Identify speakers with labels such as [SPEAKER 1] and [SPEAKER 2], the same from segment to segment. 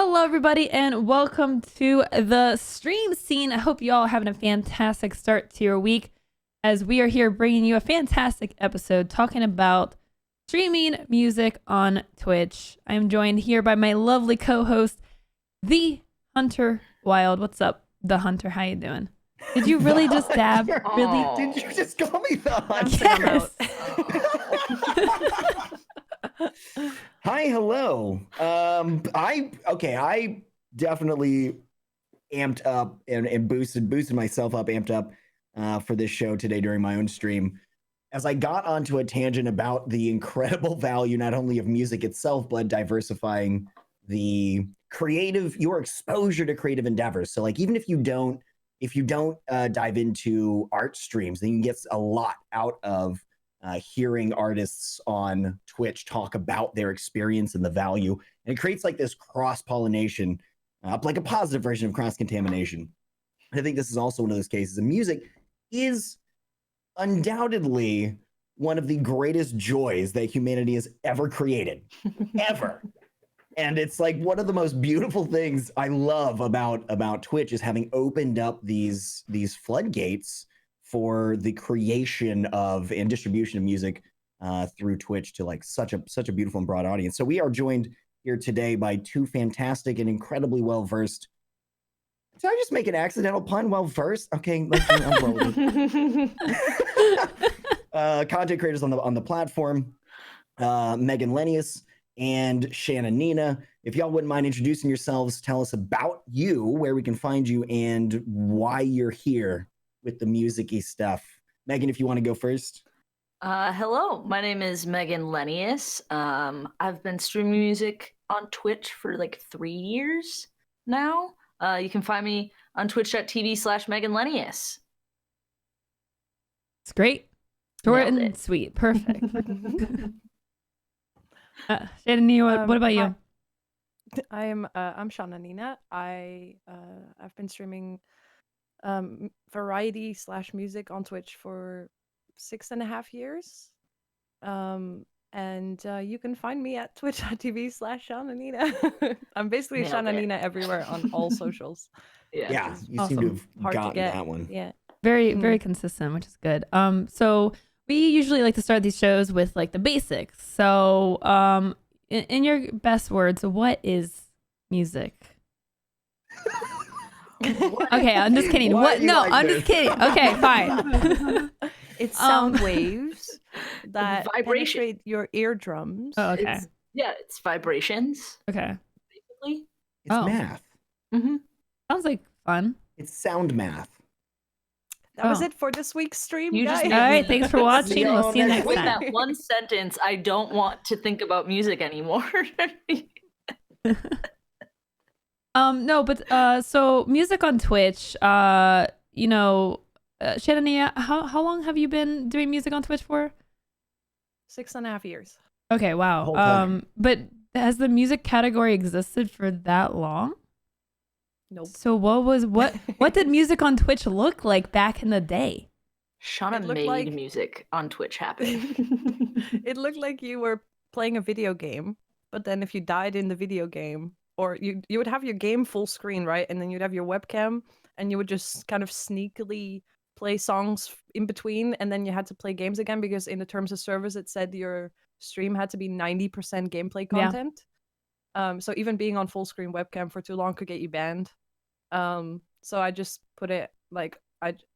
[SPEAKER 1] Hello, everybody, and welcome to the stream scene. I hope you all are having a fantastic start to your week as we are here bringing you a fantastic episode talking about streaming music on Twitch. I am joined here by my lovely co-host, the Hunter Wild. What's up, the Hunter? How you doing? Did you really just dab? Really?
[SPEAKER 2] Did you just call me the Hunter?
[SPEAKER 1] Yes.
[SPEAKER 2] Hi, hello. I definitely amped up and boosted myself up, amped up for this show today during my own stream. As I got onto a tangent about the incredible value not only of music itself, but diversifying your exposure to creative endeavors. So like even if you don't dive into art streams, then you can get a lot out of hearing artists on Twitch talk about their experience and the value. And it creates like this cross-pollination, like a positive version of cross-contamination. I think this is also one of those cases. And music is undoubtedly one of the greatest joys that humanity has ever created, ever. And it's like one of the most beautiful things I love about Twitch is having opened up these floodgates for the creation of and distribution of music through Twitch to like such a beautiful and broad audience. So we are joined here today by two fantastic and incredibly well-versed. Did I just make an accidental pun? Well-versed? Okay, I'm rolling. Content creators on the platform, MeganLenius and Shannanina. If y'all wouldn't mind introducing yourselves, tell us about you, where we can find you, and why you're here with the music-y stuff. Megan, if you want to go first.
[SPEAKER 3] Hello, my name is MeganLenius. I've been streaming music on Twitch for like 3 years now. You can find me on twitch.tv/MeganLenius.
[SPEAKER 1] It's great. Short and sweet. Perfect. Shannanina, what about you?
[SPEAKER 4] I'm Shannanina. I've been streaming variety/music on Twitch for 6.5 years. And you can find me at twitch.tv/Shannanina. I'm basically Shannanina everywhere on all socials.
[SPEAKER 2] Yeah, you
[SPEAKER 1] awesome.
[SPEAKER 2] seem to have
[SPEAKER 4] Hard
[SPEAKER 2] gotten
[SPEAKER 4] to get.
[SPEAKER 2] that one.
[SPEAKER 4] Yeah.
[SPEAKER 1] Very consistent, which is good. So we usually like to start these shows with like the basics. So in your best words, what is music? Okay, I'm just kidding. What? No, I'm just kidding. Okay, fine.
[SPEAKER 4] It's sound waves that
[SPEAKER 3] vibration
[SPEAKER 4] penetrate your eardrums.
[SPEAKER 1] Oh, okay.
[SPEAKER 3] It's vibrations.
[SPEAKER 1] Okay.
[SPEAKER 3] Basically.
[SPEAKER 2] It's math.
[SPEAKER 3] Mm-hmm.
[SPEAKER 1] Sounds like fun.
[SPEAKER 2] It's sound math.
[SPEAKER 4] That was it for this week's stream,
[SPEAKER 3] You
[SPEAKER 4] guys.
[SPEAKER 3] just
[SPEAKER 1] All right, thanks for watching. We'll see you next
[SPEAKER 3] With
[SPEAKER 1] time.
[SPEAKER 3] that one sentence, I don't want to think about music anymore.
[SPEAKER 1] No, but so music on Twitch, Shannanina, how long have you been doing music on Twitch for?
[SPEAKER 4] 6.5 years.
[SPEAKER 1] Okay, wow.
[SPEAKER 2] Whole time.
[SPEAKER 1] But has the music category existed for that long?
[SPEAKER 4] Nope.
[SPEAKER 1] So what did music on Twitch look like back in the day?
[SPEAKER 3] Shauna made music on Twitch happen.
[SPEAKER 4] It looked like you were playing a video game, but then if you died in the video game, or you would have your game full screen, right? And then you'd have your webcam, and you would just kind of sneakily play songs in between, and then you had to play games again because in the terms of service it said your stream had to be 90% gameplay content. So even being on full screen webcam for too long could get you banned. So I just put it like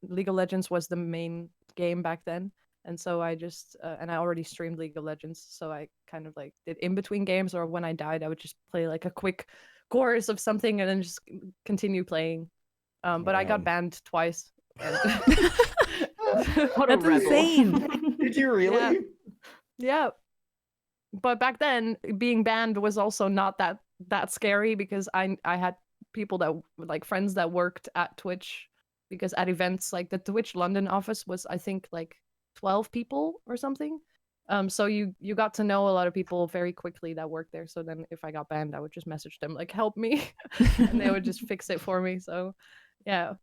[SPEAKER 4] League of Legends was the main game back then, and so I just and I already streamed League of Legends, so I kind of like did in between games, or when I died I would just play like a quick chorus of something and then just continue playing. But I got banned twice.
[SPEAKER 1] That's insane.
[SPEAKER 2] Did you really?
[SPEAKER 4] Yeah. But back then, being banned was also not that scary because I had people that like friends that worked at Twitch, because at events like the Twitch London office was I think like 12 people or something. So you got to know a lot of people very quickly that worked there. So then if I got banned, I would just message them like help me, and they would just fix it for me. So yeah.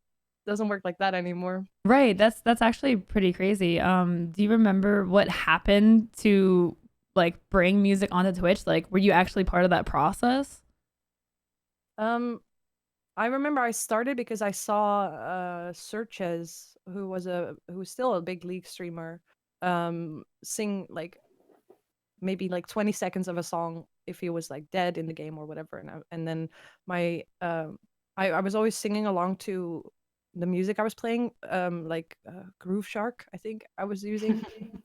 [SPEAKER 4] Doesn't work like that anymore.
[SPEAKER 1] Right. That's actually pretty crazy. Do you remember what happened to like bring music onto Twitch? Like, were you actually part of that process?
[SPEAKER 4] I remember I started because I saw Searches, who's still a big League streamer, sing like maybe like 20 seconds of a song if he was like dead in the game or whatever, and then my I was always singing along to the music I was playing, Groove Shark, I think I was using.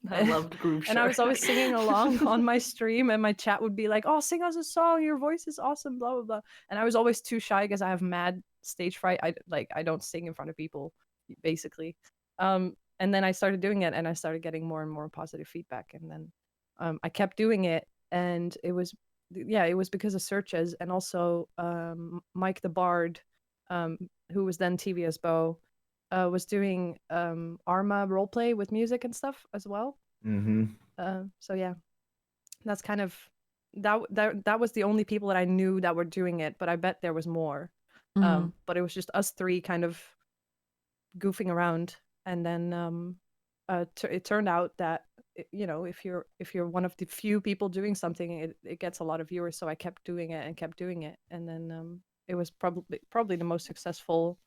[SPEAKER 3] I loved Groove
[SPEAKER 4] And I was always
[SPEAKER 3] Shark.
[SPEAKER 4] singing along on my stream, and my chat would be like, "Oh, sing us a song. Your voice is awesome." Blah blah blah. And I was always too shy because I have mad stage fright. I don't sing in front of people, basically. And then I started doing it, and I started getting more and more positive feedback. And then I kept doing it, and it was because of Searches, and also Mike the Bard, who was then TVS Bo, was doing Arma roleplay with music and stuff as well.
[SPEAKER 2] Mm-hmm.
[SPEAKER 4] So yeah, that's kind of that was the only people that I knew that were doing it, but I bet there was more. But it was just us three kind of goofing around, and then it turned out that if you're one of the few people doing something, it gets a lot of viewers. So I kept doing it and kept doing it, and then it was probably the most successful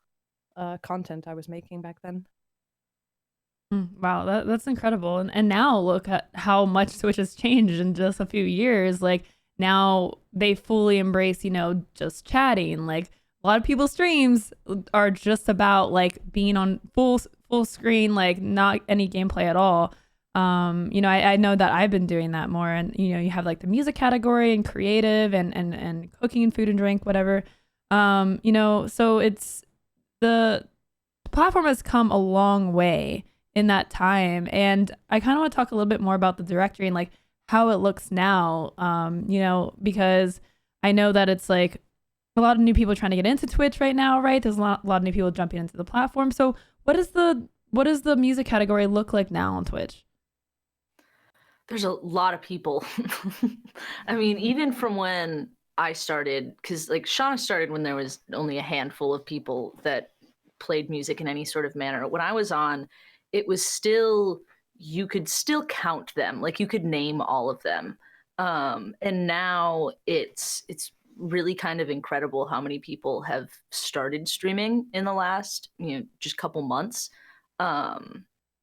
[SPEAKER 4] content I was making back then.
[SPEAKER 1] Wow, that's incredible. And now look at how much Twitch has changed in just a few years. Like now they fully embrace, just chatting. Like a lot of people's streams are just about like being on full screen, like not any gameplay at all. I know that I've been doing that more, and you have like the music category and creative and cooking and food and drink, whatever. So it's the platform has come a long way in that time, and I kind of want to talk a little bit more about the directory and like how it looks now. Because I know that it's like a lot of new people trying to get into Twitch right now, right? There's a lot of new people jumping into the platform. So what does the music category look like now on Twitch?
[SPEAKER 3] There's a lot of people. I mean, even from when I started, because like Shauna started when there was only a handful of people that played music in any sort of manner. When I was on, it was still, you could still count them, like you could name all of them. And now it's really kind of incredible how many people have started streaming in the last just couple months.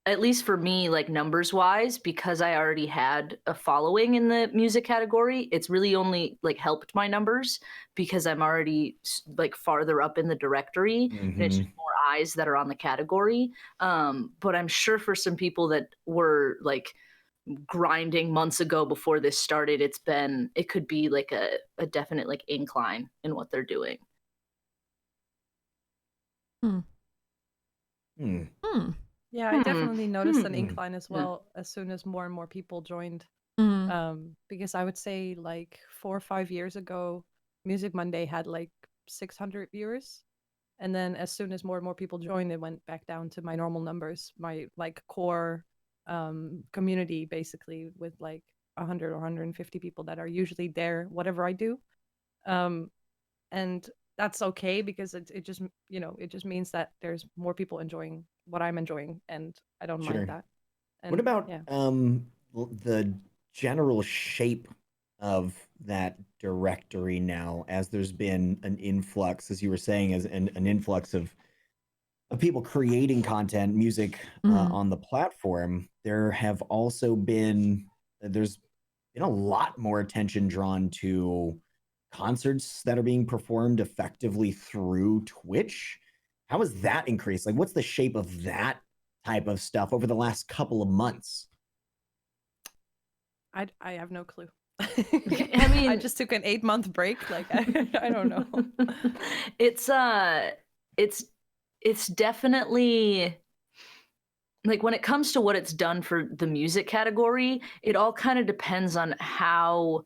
[SPEAKER 3] At least for me, like numbers wise, because I already had a following in the music category, it's really only like helped my numbers because I'm already like farther up in the directory, and it's just more eyes that are on the category. But I'm sure for some people that were like grinding months ago before this started, it could be like a definite like incline in what they're doing.
[SPEAKER 4] Yeah, I definitely noticed an incline as well as soon as more and more people joined. Because I would say like 4 or 5 years ago, Music Monday had like 600 viewers. And then as soon as more and more people joined, it went back down to my normal numbers, my like core community, basically, with like 100 or 150 people that are usually there, whatever I do. And that's okay because it just means that there's more people enjoying what I'm enjoying, and I don't mind that. And
[SPEAKER 2] what about the general shape of that directory now, as there's been an influx, as you were saying, as an influx of people creating content, music on the platform? There's been a lot more attention drawn to concerts that are being performed effectively through Twitch. How has that increased? Like, what's the shape of that type of stuff over the last couple of months?
[SPEAKER 4] I have no clue.
[SPEAKER 3] I mean,
[SPEAKER 4] I just took an 8-month break. Like, I don't know.
[SPEAKER 3] It's definitely like when it comes to what it's done for the music category, it all kind of depends on how,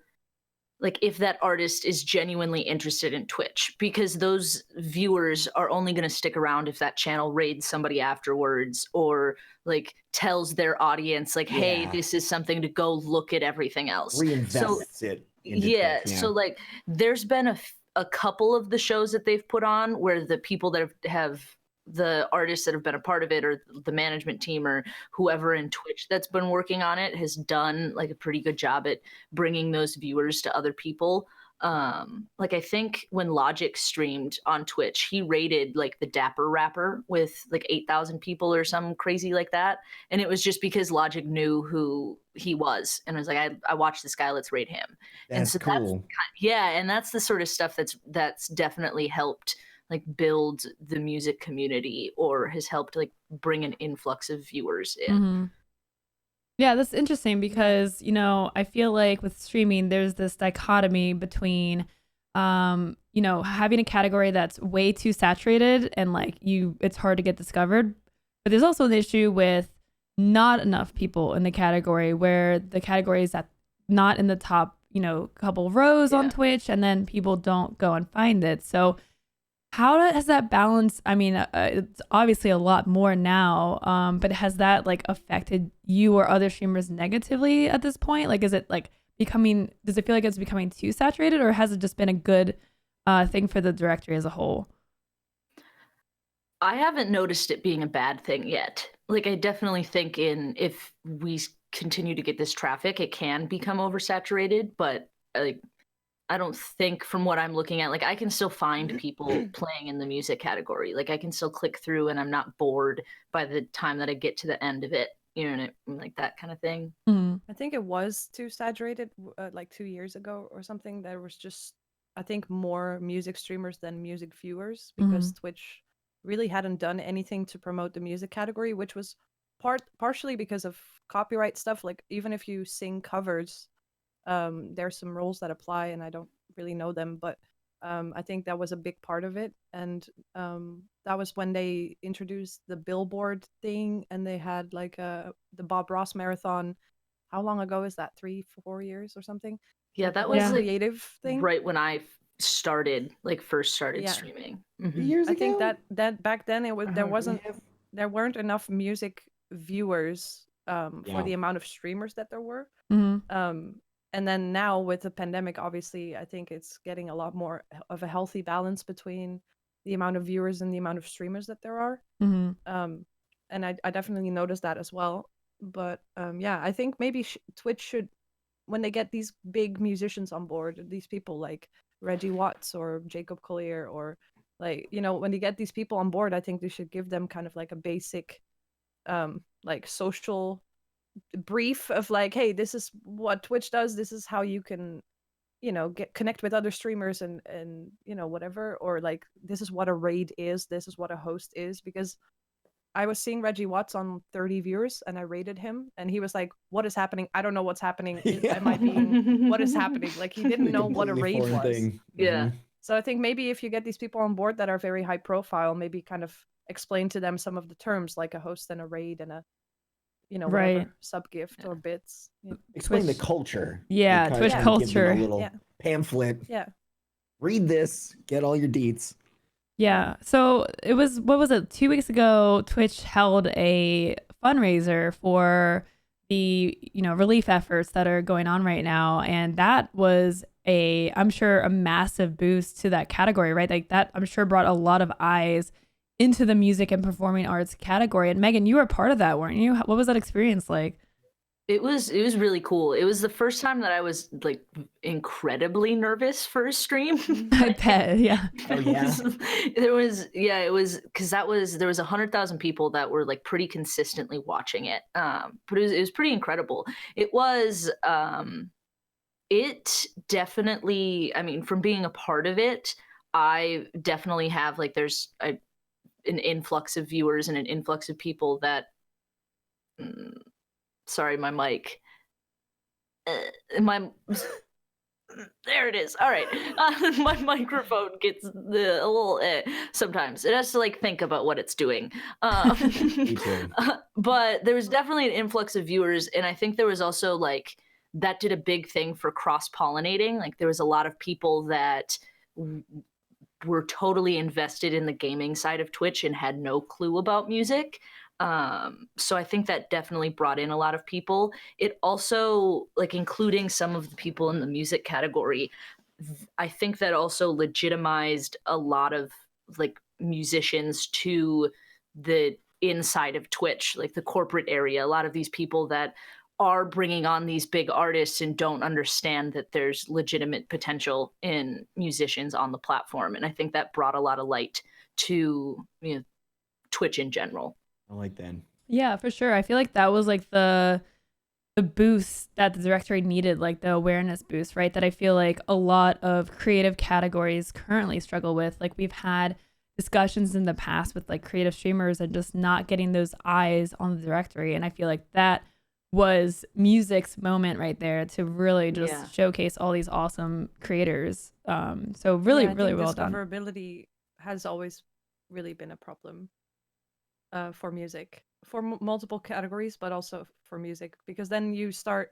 [SPEAKER 3] like if that artist is genuinely interested in Twitch, because those viewers are only going to stick around if that channel raids somebody afterwards or like tells their audience like, hey, this is something to go look at everything else.
[SPEAKER 2] Reinvests it into Twitch,
[SPEAKER 3] so like there's been a couple of the shows that they've put on where the people that have the artists that have been a part of it or the management team or whoever in Twitch that's been working on it has done like a pretty good job at bringing those viewers to other people. Like I think when Logic streamed on Twitch, he rated like the Dapper Rapper with like 8,000 people or some crazy like that. And it was just because Logic knew who he was and was like, I watched this guy, let's rate him. And
[SPEAKER 2] That's
[SPEAKER 3] so
[SPEAKER 2] cool.
[SPEAKER 3] and that's the sort of stuff that's definitely helped like build the music community or has helped like bring an influx of viewers in.
[SPEAKER 1] Mm-hmm. Yeah, that's interesting because, you know, I feel like with streaming, there's this dichotomy between, you know, having a category that's way too saturated and like it's hard to get discovered. But there's also an issue with not enough people in the category where the category is not in the top, you know, couple rows on Twitch and then people don't go and find it. So how has that balance? I mean, it's obviously a lot more now, but has that like affected you or other streamers negatively at this point? Like, is it like does it feel like it's becoming too saturated, or has it just been a good thing for the directory as a whole?
[SPEAKER 3] I haven't noticed it being a bad thing yet. Like, I definitely think if we continue to get this traffic, it can become oversaturated, but like, I don't think from what I'm looking at, like I can still find people playing in the music category. Like I can still click through and I'm not bored by the time that I get to the end of it, you know, like that kind of thing.
[SPEAKER 1] Mm-hmm.
[SPEAKER 4] I think it was too saturated like 2 years ago or something. There was just, I think, more music streamers than music viewers because Twitch really hadn't done anything to promote the music category, which was partially because of copyright stuff. Like even if you sing covers, there's some rules that apply and I don't really know them, but I think that was a big part of it. And that was when they introduced the Billboard thing and they had like the Bob Ross marathon. How long ago is that? 3-4 years or something?
[SPEAKER 3] Yeah,
[SPEAKER 4] like
[SPEAKER 3] that was
[SPEAKER 4] a
[SPEAKER 3] like
[SPEAKER 4] creative thing
[SPEAKER 3] right when I first started streaming.
[SPEAKER 2] Years
[SPEAKER 4] I
[SPEAKER 2] ago?
[SPEAKER 4] think that back then there weren't enough music viewers for the amount of streamers that there were. And then now with the pandemic, obviously, I think it's getting a lot more of a healthy balance between the amount of viewers and the amount of streamers that there are. And I definitely noticed that as well. But yeah, I think maybe Twitch should, when they get these big musicians on board, these people like Reggie Watts or Jacob Collier, or like, you know, when they get these people on board, I think they should give them kind of like a basic like social brief of like, hey, this is what Twitch does, this is how you can, you know, connect with other streamers and you know, whatever, or like this is what a raid is, this is what a host is. Because I was seeing Reggie Watts on 30 viewers and I rated him and he was like, what is happening? I don't know what's happening. Am I being, what is happening? Like he didn't know what a raid was.
[SPEAKER 2] Thing.
[SPEAKER 3] Yeah.
[SPEAKER 4] So I think maybe if you get these people on board that are very high profile, maybe kind of explain to them some of the terms like a host and a raid and a, you know, whatever, sub gift or bits. Yeah.
[SPEAKER 2] Explain the culture.
[SPEAKER 1] Yeah, Twitch culture.
[SPEAKER 2] Give them a little pamphlet.
[SPEAKER 4] Yeah.
[SPEAKER 2] Read this, get all your deets.
[SPEAKER 1] Yeah. So it was, what was it? 2 weeks ago, Twitch held a fundraiser for the, you know, relief efforts that are going on right now. And that was I'm sure a massive boost to that category, right? Like that, I'm sure brought a lot of eyes into the music and performing arts category. And Megan, you were part of that, weren't you? What was that experience like?
[SPEAKER 3] It was really cool. It was the first time that I was like incredibly nervous for a stream.
[SPEAKER 1] I bet, yeah.
[SPEAKER 2] Oh yeah.
[SPEAKER 3] There was because there was 100,000 people that were like pretty consistently watching it. But it was pretty incredible. It was it definitely, I mean, from being a part of it, I definitely have like there's an influx of viewers and an influx of people that sorry, my mic. There it is. All right. My microphone gets a little sometimes. It has to like think about what it's doing.
[SPEAKER 2] Me too.
[SPEAKER 3] But there was definitely an influx of viewers, and I think there was also like that did a big thing for cross-pollinating. Like there was a lot of people that were totally invested in the gaming side of Twitch and had no clue about music. So I think that definitely brought in a lot of people. It also, like, including some of the people in the music category, I think that also legitimized a lot of like musicians to the inside of Twitch, like the corporate area. A lot of these people that are bringing on these big artists and don't understand that there's legitimate potential in musicians on the platform. And I think that brought a lot of light to, you know, Twitch in general.
[SPEAKER 2] I like that.
[SPEAKER 1] Yeah, for sure. I feel like that was like the boost that the directory needed, like the awareness boost, right? That I feel like a lot of creative categories currently struggle with. Like we've had discussions in the past with like creative streamers and just not getting those eyes on the directory. And I feel like that was music's moment right there to really just showcase all these awesome creators. So really, really well done.
[SPEAKER 4] Discoverability has always really been a problem for music, for multiple categories, but also for music, because then you start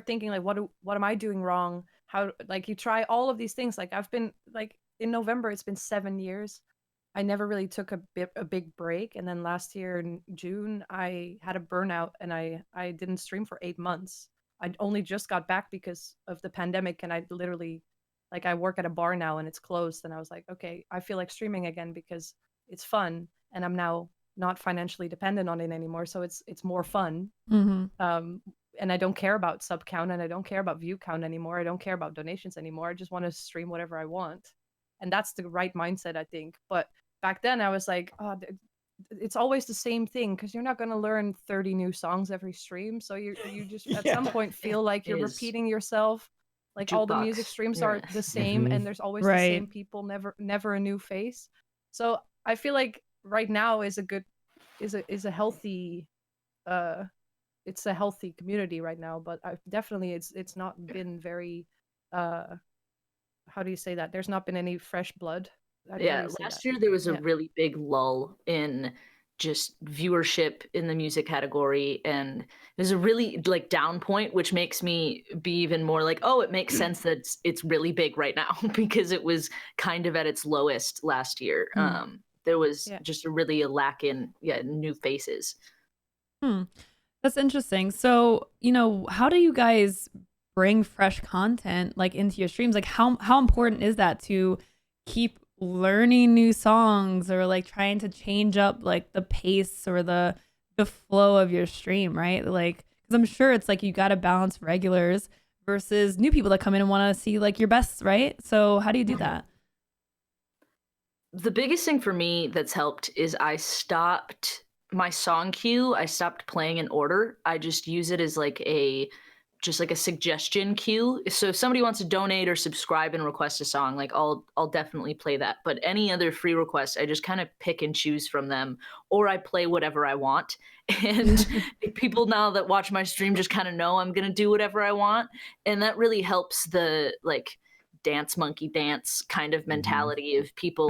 [SPEAKER 4] thinking like, what am I doing wrong? How, like, you try all of these things. Like I've been like, in November, it's been 7 years. I never really took a big break, and then last year in June I had a burnout and I didn't stream for 8 months. I only just got back because of the pandemic, and I literally, like, I work at a bar now and it's closed, and I was like, okay, I feel like streaming again because it's fun and I'm now not financially dependent on it anymore, so it's more fun. And I don't care about sub count and I don't care about view count anymore. I don't care about donations anymore. I just want to stream whatever I want. And that's the right mindset, I think. But back then I was like, oh, it's always the same thing, because you're not going to learn 30 new songs every stream. So you just at some point feel like you're repeating yourself. Like all the music streams are the same, and there's always the same people, never a new face. So I feel like right now is a healthy it's a healthy community right now, but definitely it's not been very how do you say that? There's not been any fresh blood.
[SPEAKER 3] Last year there was a really big lull in just viewership in the music category, and there's a really like down point, which makes me be even more like, oh, it makes sense that it's really big right now because it was kind of at its lowest last year. There was just a lack in new faces.
[SPEAKER 1] That's interesting. So, you know, how do you guys bring fresh content like into your streams? Like how important is that to keep learning new songs, or like trying to change up like the pace or the flow of your stream, right? Like, because I'm sure it's like you got to balance regulars versus new people that come in and want to see like your best, right? So how do you do that?
[SPEAKER 3] The biggest thing for me that's helped is I stopped my song queue. I stopped playing in order. I just use it as like a suggestion queue. So if somebody wants to donate or subscribe and request a song, like I'll definitely play that. But any other free requests, I just kind of pick and choose from them, or I play whatever I want. And people now that watch my stream just kind of know I'm gonna do whatever I want, and that really helps the like dance monkey dance kind of mentality of people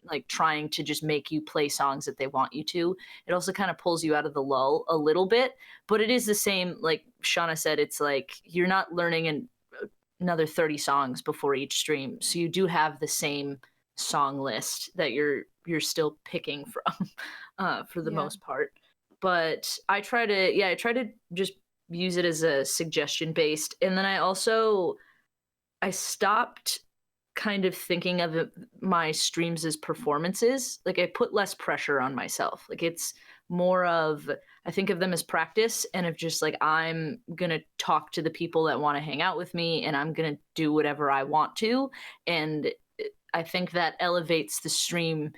[SPEAKER 3] like trying to just make you play songs that they want you to. It also kind of pulls you out of the lull a little bit, but it is the same, like Shanna said, it's like you're not learning another 30 songs before each stream. So you do have the same song list that you're still picking from for the most part. But I try to just use it as a suggestion based. And then I stopped kind of thinking of my streams as performances. Like I put less pressure on myself. Like it's more of, I think of them as practice, and of just like, I'm gonna talk to the people that want to hang out with me, and I'm gonna do whatever I want to. And I think that elevates the stream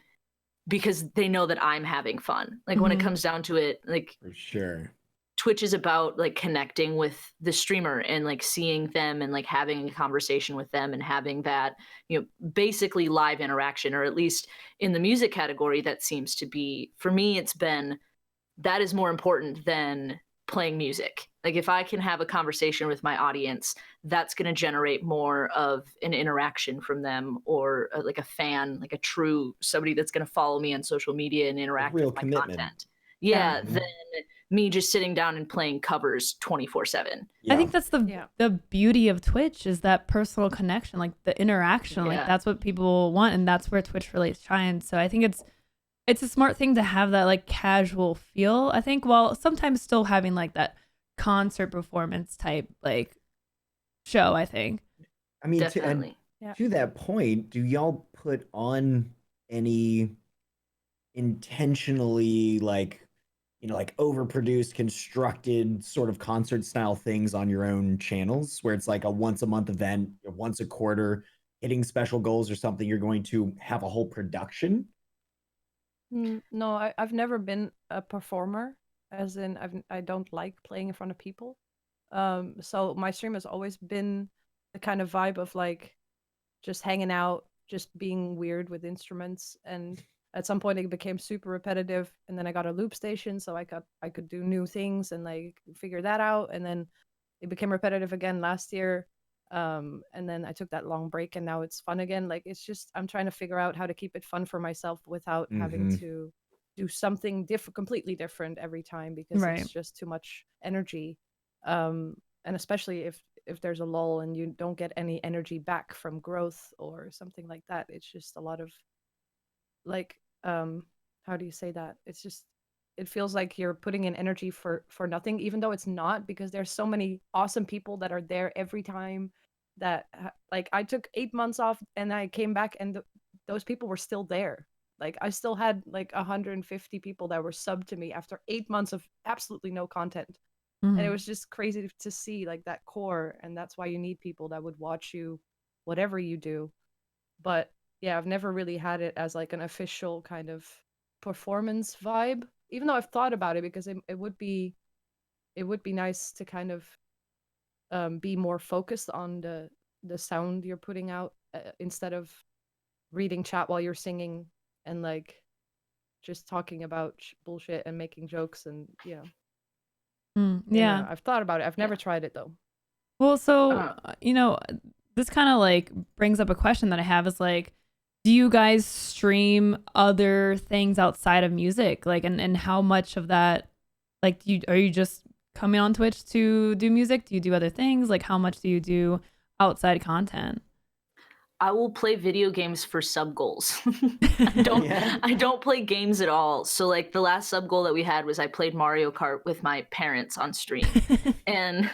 [SPEAKER 3] because they know that I'm having fun. Like when it comes down to it, like
[SPEAKER 2] for sure,
[SPEAKER 3] Twitch is about like connecting with the streamer and like seeing them and like having a conversation with them and having that, you know, basically live interaction, or at least in the music category, that seems to be, for me, it's been, that is more important than playing music. Like if I can have a conversation with my audience, that's going to generate more of an interaction from them, or like a fan, like a true somebody that's going to follow me on social media and interact with my content. Than me just sitting down and playing covers 24/7.
[SPEAKER 1] I think that's the beauty of Twitch, is that personal connection, like the interaction. Like that's what people want, and that's where Twitch really shines. So I think it's a smart thing to have that like casual feel, I think, while sometimes still having like that concert performance type like show, I think.
[SPEAKER 2] I mean,
[SPEAKER 3] definitely.
[SPEAKER 2] To that point, do y'all put on any intentionally like like overproduced, constructed sort of concert style things on your own channels where it's like a once a month event, once a quarter, hitting special goals or something, you're going to have a whole production?
[SPEAKER 4] No, I've never been a performer, as in I don't like playing in front of people. So my stream has always been the kind of vibe of like just hanging out, just being weird with instruments. And at some point it became super repetitive, and then I got a loop station so I could do new things and like figure that out. And then it became repetitive again last year. And then I took that long break, and now it's fun again. Like it's just I'm trying to figure out how to keep it fun for myself without having to do something completely different every time, because
[SPEAKER 1] Right.
[SPEAKER 4] it's just too much energy. And especially if there's a lull and you don't get any energy back from growth or something like that, it's just a lot of like how do you say that? It's just it feels like you're putting in energy for nothing, even though it's not, because there's so many awesome people that are there every time. That like I took 8 months off and I came back, and those people were still there. Like I still had like 150 people that were subbed to me after 8 months of absolutely no content. And it was just crazy to see like that core, and that's why you need people that would watch you whatever you do. But yeah, I've never really had it as like an official kind of performance vibe, even though I've thought about it, because it would be nice to kind of be more focused on the sound you're putting out, instead of reading chat while you're singing and like just talking about bullshit and making jokes. And
[SPEAKER 1] yeah.
[SPEAKER 4] I've thought about it. I've never tried it though.
[SPEAKER 1] Well, so this kind of like brings up a question that I have is like, do you guys stream other things outside of music? Like, and how much of that, like, are you just coming on Twitch to do music? Do you do other things? Like, how much do you do outside content?
[SPEAKER 3] I will play video games for sub goals. I don't play games at all. So like the last sub goal that we had was I played Mario Kart with my parents on stream. and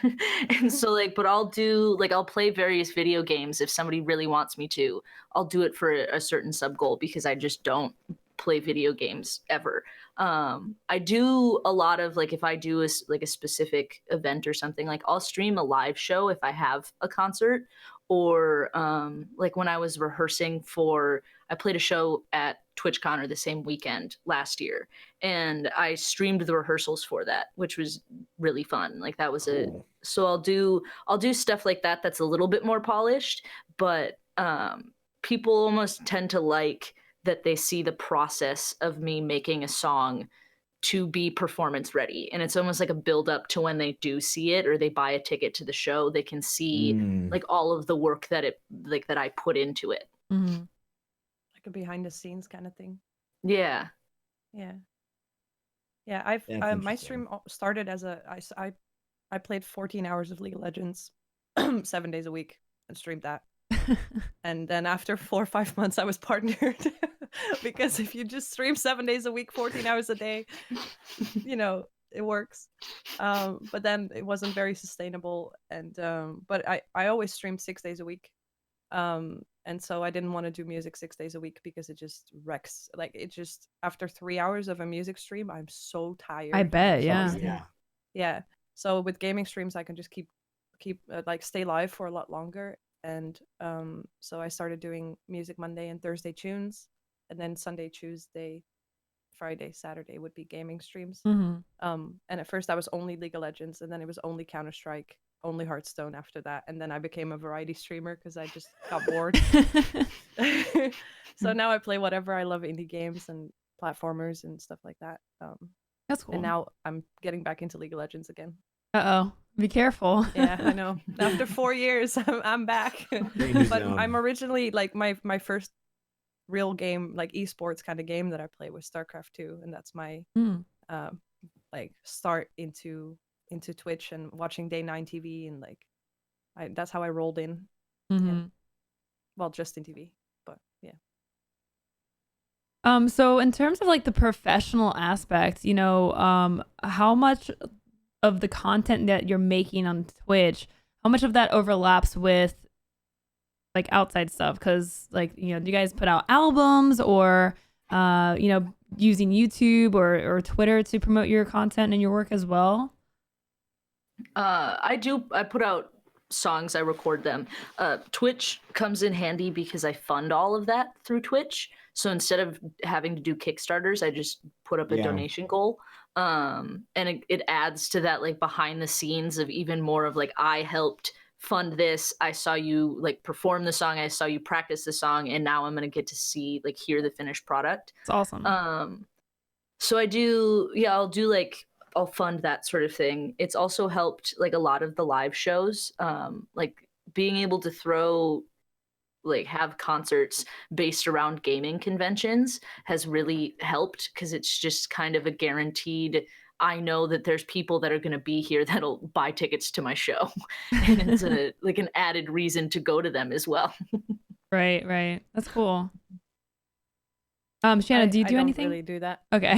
[SPEAKER 3] so like, but I'll play various video games if somebody really wants me to. I'll do it for a certain sub goal, because I just don't play video games ever. I do a lot of like, if I do a specific event or something, like I'll stream a live show if I have a concert. Or like when I was rehearsing I played a show at TwitchCon the same weekend last year, and I streamed the rehearsals for that, which was really fun. Like that was
[SPEAKER 2] Cool.
[SPEAKER 3] So I'll do stuff like that that's a little bit more polished, but people almost tend to like that they see the process of me making a song to be performance ready, and it's almost like a build up to when they do see it or they buy a ticket to the show, they can see like all of the work that I put into it.
[SPEAKER 4] Like a behind the scenes kind of thing.
[SPEAKER 3] Yeah.
[SPEAKER 4] I've my stream started as I played 14 hours of League of Legends 7 days a week and streamed that. And then after 4 or 5 months I was partnered because if you just stream 7 days a week 14 hours a day, it works. But then it wasn't very sustainable, and but I always streamed 6 days a week. And so I didn't want to do music 6 days a week because it just wrecks. Like it just after 3 hours of a music stream, I'm so tired.
[SPEAKER 1] I bet,
[SPEAKER 4] yeah. So with gaming streams, I can just keep like stay live for a lot longer. And so I started doing music Monday and Thursday tunes, and then Sunday, Tuesday, Friday, Saturday would be gaming streams. And at first I was only League of Legends, and then it was only Counter-Strike, only Hearthstone after that, and then I became a variety streamer because I just got bored. So now I play whatever. I love indie games and platformers and stuff like that.
[SPEAKER 1] That's cool.
[SPEAKER 4] And now I'm getting back into League of Legends again.
[SPEAKER 1] Uh-oh. Be careful.
[SPEAKER 4] Yeah, I know. After 4 years, I'm back. But I'm originally like my first real game, like esports kind of game that I play was StarCraft 2, and that's my like start into Twitch and watching Day 9 TV, and like that's how I rolled in. Yeah. Well, just in TV, but yeah.
[SPEAKER 1] So in terms of like the professional aspect, how much of the content that you're making on Twitch, how much of that overlaps with like outside stuff? Because like, do you guys put out albums, or using YouTube or Twitter to promote your content and your work as well?
[SPEAKER 3] I put out songs, I record them. Twitch comes in handy because I fund all of that through Twitch. So instead of having to do Kickstarters, I just put up a donation goal. And it adds to that like behind the scenes of even more of like, I helped fund this. I saw you like perform the song. I saw you practice the song. And now I'm going to get to see, like, hear the finished product.
[SPEAKER 1] It's awesome.
[SPEAKER 3] So I'll fund that sort of thing. It's also helped like a lot of the live shows, like being able to have concerts based around gaming conventions has really helped because it's just kind of a guaranteed, I know that there's people that are going to be here that'll buy tickets to my show. And it's an added reason to go to them as well.
[SPEAKER 1] Right. That's cool. Shanna, do you do anything?
[SPEAKER 4] I don't really do that.
[SPEAKER 1] Okay.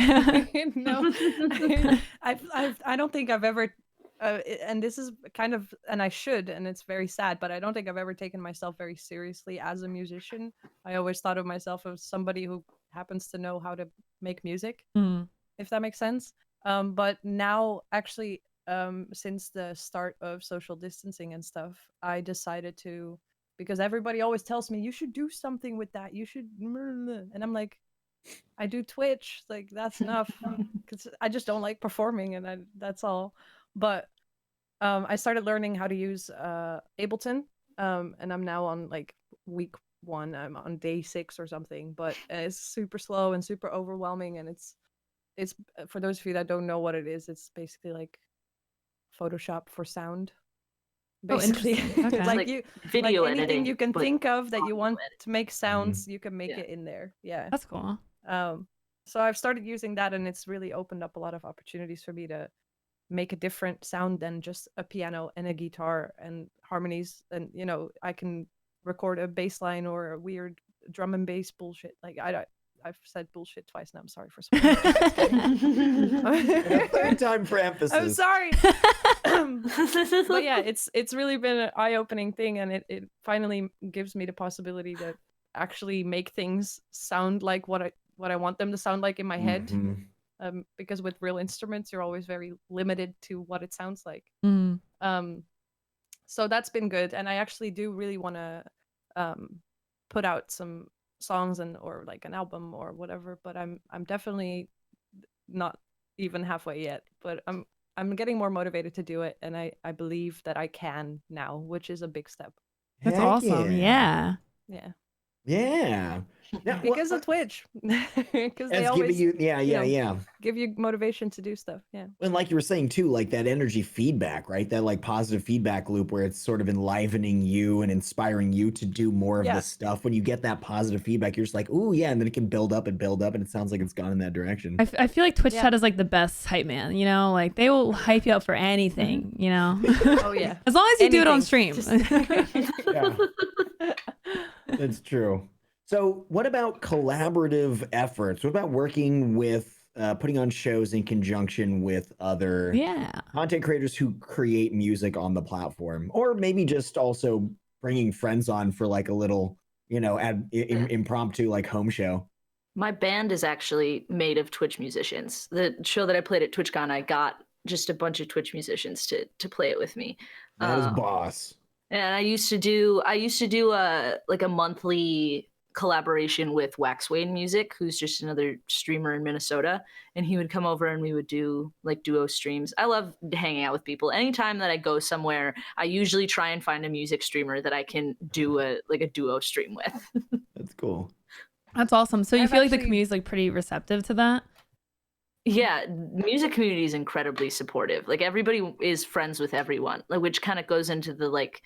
[SPEAKER 4] No, I don't think I've ever, and this is kind of, and I should, and it's very sad, but I don't think I've ever taken myself very seriously as a musician. I always thought of myself as somebody who happens to know how to make music, if that makes sense. But now, actually, since the start of social distancing and stuff, I decided to, because everybody always tells me, you should do something with that. You should, and I'm like, I do Twitch, like that's enough, because I just don't like performing, and that's all. But I started learning how to use Ableton, and I'm now on like week 1. I'm on day 6 or something, but it's super slow and super overwhelming, and it's for those of you that don't know what it is, it's basically like Photoshop for sound. Basically,
[SPEAKER 1] Okay.
[SPEAKER 3] like video
[SPEAKER 4] like anything
[SPEAKER 3] editing,
[SPEAKER 4] you can think of that you want to make sounds,
[SPEAKER 2] Mm-hmm.
[SPEAKER 4] you can make it in there. Yeah,
[SPEAKER 1] That's cool.
[SPEAKER 4] So I've started using that, and it's really opened up a lot of opportunities for me to make a different sound than just a piano and a guitar and harmonies. And I can record a bass line or a weird drum and bass bullshit. Like I've said bullshit twice now. I'm sorry for swearing.
[SPEAKER 2] Third time for emphasis.
[SPEAKER 4] I'm sorry. But yeah, it's really been an eye-opening thing, and it finally gives me the possibility to actually make things sound like what I want them to sound like in my head.
[SPEAKER 2] Mm-hmm.
[SPEAKER 4] Because with real instruments, you're always very limited to what it sounds like. So that's been good, and I actually do really want to put out some songs or like an album or whatever. But I'm definitely not even halfway yet. But I'm getting more motivated to do it, and I believe that I can now, which is a big step.
[SPEAKER 1] That's
[SPEAKER 2] Heck
[SPEAKER 1] awesome. Yeah.
[SPEAKER 2] Now,
[SPEAKER 4] Because of Twitch. Because they always
[SPEAKER 2] give you
[SPEAKER 4] give you motivation to do stuff. Yeah.
[SPEAKER 2] And like you were saying too, like that energy feedback, right? That like positive feedback loop where it's sort of enlivening you and inspiring you to do more of this stuff. When you get that positive feedback, you're just like, ooh, yeah, and then it can build up, and it sounds like it's gone in that direction.
[SPEAKER 1] I feel like Twitch chat is like the best hype man, like they will hype you up for anything,
[SPEAKER 4] Oh yeah.
[SPEAKER 1] As long as you do it on stream.
[SPEAKER 2] Yeah. That's true. So what about collaborative efforts? What about working with putting on shows in conjunction with other content creators who create music on the platform, or maybe just also bringing friends on for like a little, impromptu like home show?
[SPEAKER 3] My band is actually made of Twitch musicians. The show that I played at TwitchCon, I got just a bunch of Twitch musicians to play it with me.
[SPEAKER 2] That is boss.
[SPEAKER 3] And I used to do a monthly collaboration with Waxwayne Music, who's just another streamer in Minnesota, and he would come over and we would do like duo streams. I love hanging out with people. Anytime that I go somewhere, I usually try and find a music streamer that I can do a duo stream with.
[SPEAKER 2] That's cool.
[SPEAKER 1] That's awesome. So you feel like the community is like pretty receptive to that?
[SPEAKER 3] Yeah, music community is incredibly supportive. Like everybody is friends with everyone, like, which kind of goes into the like,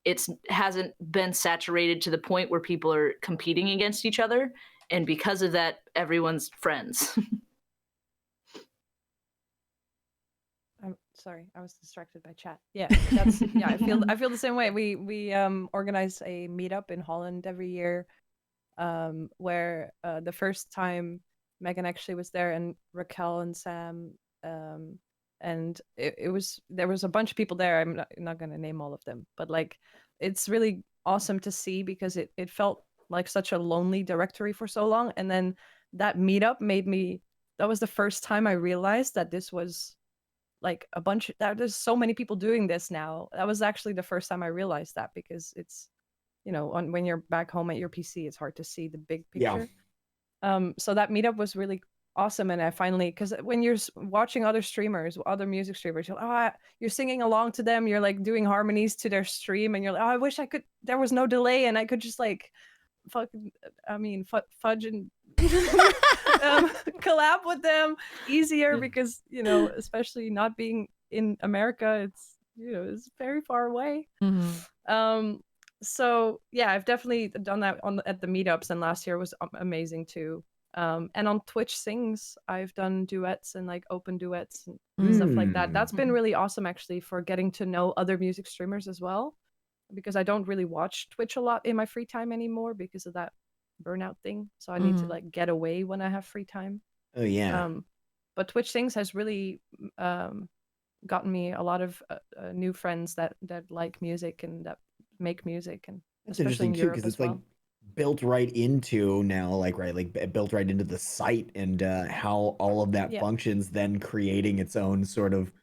[SPEAKER 3] it hasn't been saturated to the point where people are competing against each other, and because of that, everyone's friends.
[SPEAKER 4] I'm sorry, I was distracted by chat. Yeah, that's I feel the same way. We organize a meetup in Holland every year, where the first time Megan actually was there, and Raquel and Sam, and there was a bunch of people there. I'm not going to name all of them, but like it's really awesome to see, because it felt like such a lonely directory for so long, and then that meetup that was the first time I realized that this was like that there's so many people doing this now. That was actually the first time I realized that, because it's, when you're back home at your PC, it's hard to see the big picture. So that meetup was really awesome. And I finally, because when you're watching other music streamers, you're singing along to them, you're like doing harmonies to their stream, and you're like, I wish there was no delay and I could just like fudge and collab with them easier, because especially not being in America, it's very far away. So yeah, I've definitely done that at the meetups, and last year was amazing too. And on Twitch Sings, I've done duets and like open duets and stuff like that. That's been really awesome, actually, for getting to know other music streamers as well, because I don't really watch Twitch a lot in my free time anymore because of that burnout thing. So I need to like get away when I have free time.
[SPEAKER 2] Oh yeah.
[SPEAKER 4] But Twitch Sings has really gotten me a lot of new friends that like music and that make music, and
[SPEAKER 2] That's
[SPEAKER 4] especially
[SPEAKER 2] interesting
[SPEAKER 4] in
[SPEAKER 2] too,
[SPEAKER 4] Europe
[SPEAKER 2] because
[SPEAKER 4] as
[SPEAKER 2] it's
[SPEAKER 4] well.
[SPEAKER 2] like built right into now, like built right into the site, and how all of that functions, then creating its own sort of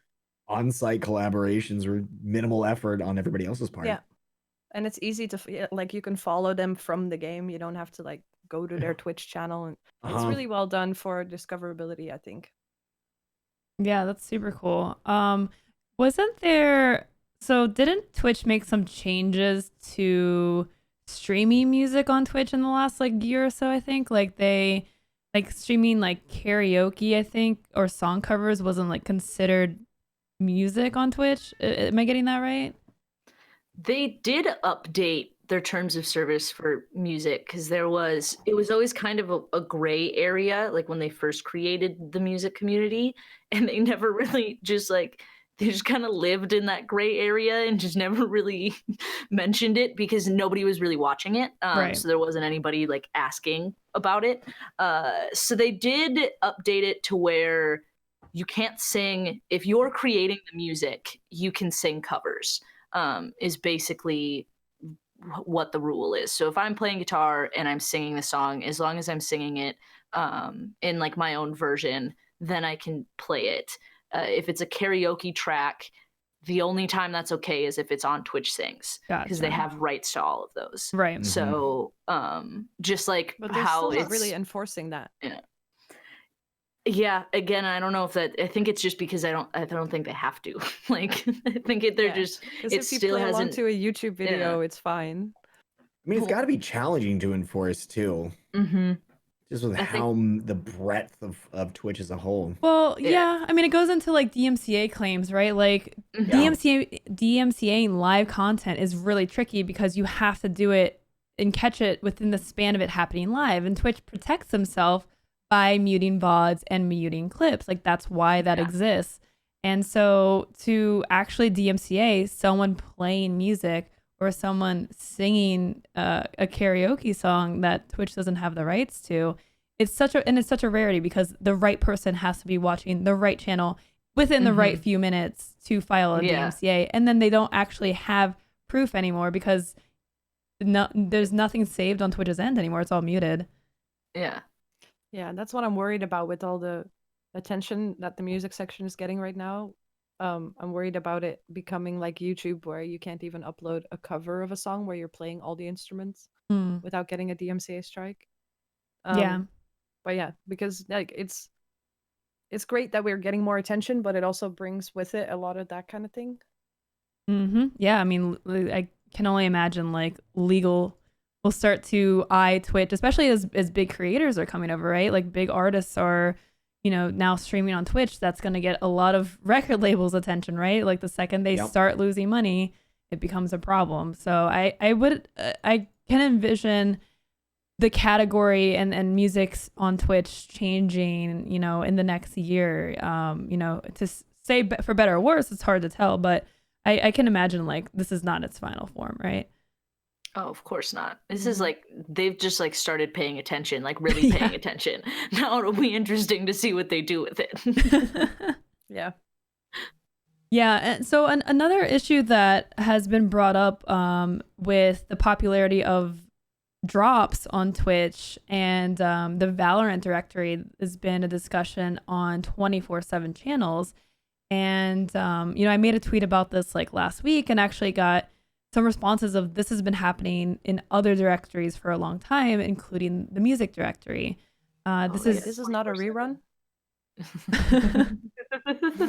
[SPEAKER 2] on-site collaborations or minimal effort on everybody else's part.
[SPEAKER 4] Yeah, and it's easy to like, you can follow them from the game. You don't have to like go to their Twitch channel, and it's really well done for discoverability, I think.
[SPEAKER 1] Yeah, that's super cool. Didn't Twitch make some changes to streaming music on Twitch in the last like year or so? I think like they like streaming like karaoke, I think, or song covers wasn't like considered music on Twitch. Am I getting that right?
[SPEAKER 3] They did update their terms of service for music, because it was always kind of a gray area, like when they first created the music community, and they never really they just kind of lived in that gray area and just never really mentioned it, because nobody was really watching it.
[SPEAKER 1] Right.
[SPEAKER 3] So there wasn't anybody like asking about it. So they did update it to where you can't sing, if you're creating the music, you can sing covers. Is basically what the rule is. So if I'm playing guitar and I'm singing the song, as long as I'm singing it in like my own version, then I can play it. If it's a karaoke track, the only time that's okay is if it's on Twitch Sings, because they have rights to all of those.
[SPEAKER 1] Right.
[SPEAKER 3] So just like
[SPEAKER 4] but they're
[SPEAKER 3] how
[SPEAKER 4] still not
[SPEAKER 3] it's
[SPEAKER 4] really enforcing that.
[SPEAKER 3] Yeah, again, I don't know if I think it's just because I don't think they have to. Like, I think they're just, it
[SPEAKER 4] if you
[SPEAKER 3] still
[SPEAKER 4] play along
[SPEAKER 3] hasn't.
[SPEAKER 4] to a YouTube video, it's fine.
[SPEAKER 2] I mean, it's got to be challenging to enforce too. Just with the breadth of Twitch as a whole.
[SPEAKER 1] Well, yeah. I mean, it goes into like DMCA claims, right? Like DMCA live content is really tricky, because you have to do it and catch it within the span of it happening live. And Twitch protects themselves by muting VODs and muting clips. Like, that's why that exists. And so to actually DMCA someone playing music or someone singing a karaoke song that Twitch doesn't have the rights to, it's such a rarity, because the right person has to be watching the right channel within the right few minutes to file a DMCA, and then they don't actually have proof anymore, because there's nothing saved on Twitch's end anymore. It's all muted.
[SPEAKER 4] Yeah, that's what I'm worried about with all the attention that the music section is getting right now. I'm worried about it becoming like YouTube, where you can't even upload a cover of a song where you're playing all the instruments without getting a DMCA strike. But yeah, because like it's great that we're getting more attention, but it also brings with it a lot of that kind of thing.
[SPEAKER 1] Yeah, I mean, I can only imagine like legal will start to eye Twitch, especially as big creators are coming over, right? Like big artists are, now streaming on Twitch. That's going to get a lot of record labels' attention, right? Like the second they start losing money, it becomes a problem. So I can envision the category and music on Twitch changing, in the next year. To say for better or worse, it's hard to tell, but I can imagine like this is not its final form, right?
[SPEAKER 3] Oh, of course not. This is like, they've just like started paying attention, like really paying attention. Now it'll be interesting to see what they do with it.
[SPEAKER 1] Yeah. And so another issue that has been brought up with the popularity of drops on Twitch, and the Valorant directory has been a discussion on 24/7 channels. And I made a tweet about this like last week, and actually got some responses of this has been happening in other directories for a long time, including the music directory. This
[SPEAKER 4] This is not a rerun.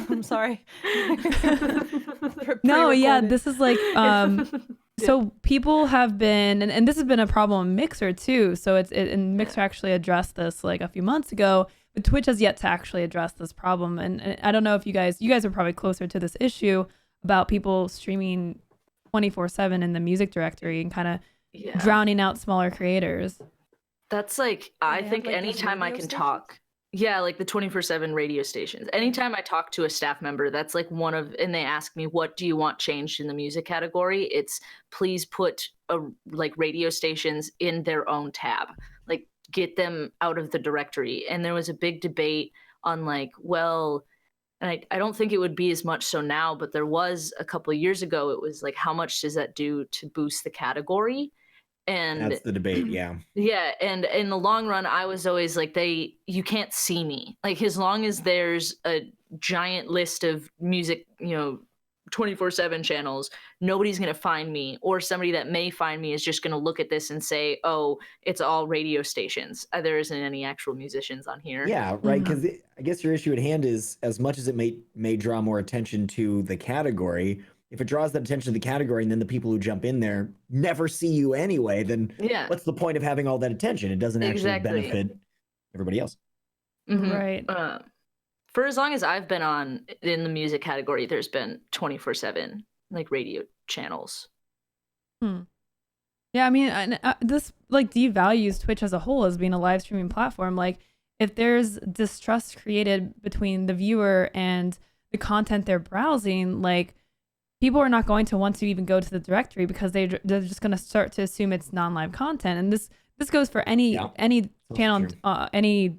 [SPEAKER 4] I'm sorry.
[SPEAKER 1] No, yeah,
[SPEAKER 4] Pre-recorded.
[SPEAKER 1] this is like so people have been, and this has been a problem in Mixer too. So and Mixer actually addressed this like a few months ago, but Twitch has yet to actually address this problem. And I don't know if you guys are probably closer to this issue about people streaming 24/7 in the music directory and kind of drowning out smaller creators.
[SPEAKER 3] That's like, I
[SPEAKER 4] they
[SPEAKER 3] think
[SPEAKER 4] have, like, those
[SPEAKER 3] anytime I
[SPEAKER 4] radio
[SPEAKER 3] can
[SPEAKER 4] stations?
[SPEAKER 3] talk, yeah, like the 24/7 radio stations. Anytime I talk to a staff member, that's like one of, and they ask me, what do you want changed in the music category? It's please put like radio stations in their own tab, like get them out of the directory. And there was a big debate on like, well, and I don't think it would be as much so now, but there was a couple of years ago, it was like, how much does that do to boost the category? And
[SPEAKER 2] That's the debate. Yeah.
[SPEAKER 3] yeah, and in the long run, I was always like, you can't see me. Like, as long as there's a giant list of music, 24/7 channels, nobody's going to find me, or somebody that may find me is just going to look at this and say, oh, it's all radio stations. There isn't any actual musicians on here.
[SPEAKER 2] Yeah, right. Because I guess your issue at hand is, as much as it may draw more attention to the category, if it draws that attention to the category and then the people who jump in there never see you anyway, then
[SPEAKER 3] Yeah.
[SPEAKER 2] what's the point of having all that attention? It doesn't actually
[SPEAKER 3] Exactly.
[SPEAKER 2] benefit everybody else.
[SPEAKER 3] Mhm.
[SPEAKER 1] Right.
[SPEAKER 3] For as long as I've been on in the music category, there's been 24/7 like radio channels.
[SPEAKER 1] Yeah, I mean, this like devalues Twitch as a whole as being a live streaming platform. Like, if there's distrust created between the viewer and the content they're browsing, like people are not going to want to even go to the directory because they're just going to start to assume it's non-live content. And this goes for any channel, any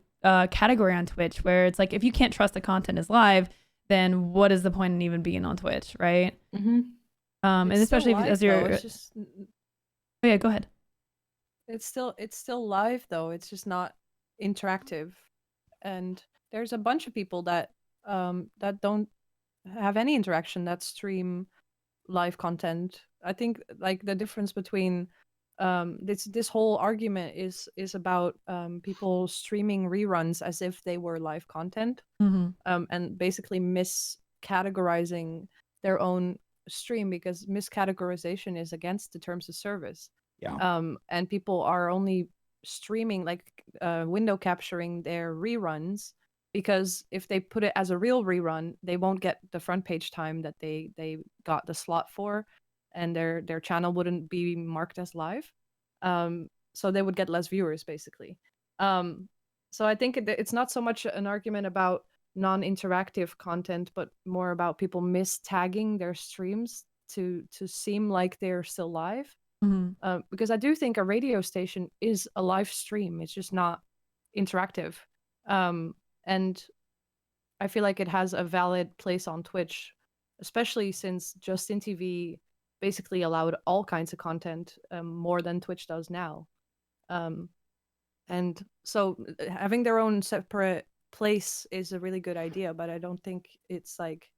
[SPEAKER 1] category on Twitch, where it's like, if you can't trust the content is live, then what is the point in even being on Twitch, right?
[SPEAKER 3] Mm-hmm.
[SPEAKER 1] And especially as you're oh yeah, go ahead.
[SPEAKER 4] It's still live though. It's just not interactive, and there's a bunch of people that don't have any interaction that stream live content. I think like the difference between this whole argument is about people streaming reruns as if they were live content, and basically miscategorizing their own stream, because miscategorization is against the terms of service. And people are only streaming, like window capturing their reruns, because if they put it as a real rerun, they won't get the front page time that they got the slot for, and their channel wouldn't be marked as live. So they would get less viewers, basically. So I think it's not so much an argument about non-interactive content, but more about people mistagging their streams to seem like they're still live. Because I do think a radio station is a live stream. It's just not interactive. And I feel like it has a valid place on Twitch, especially since Justin TV basically allowed all kinds of content, more than Twitch does now. And so having their own separate place is a really good idea, but I don't think it's like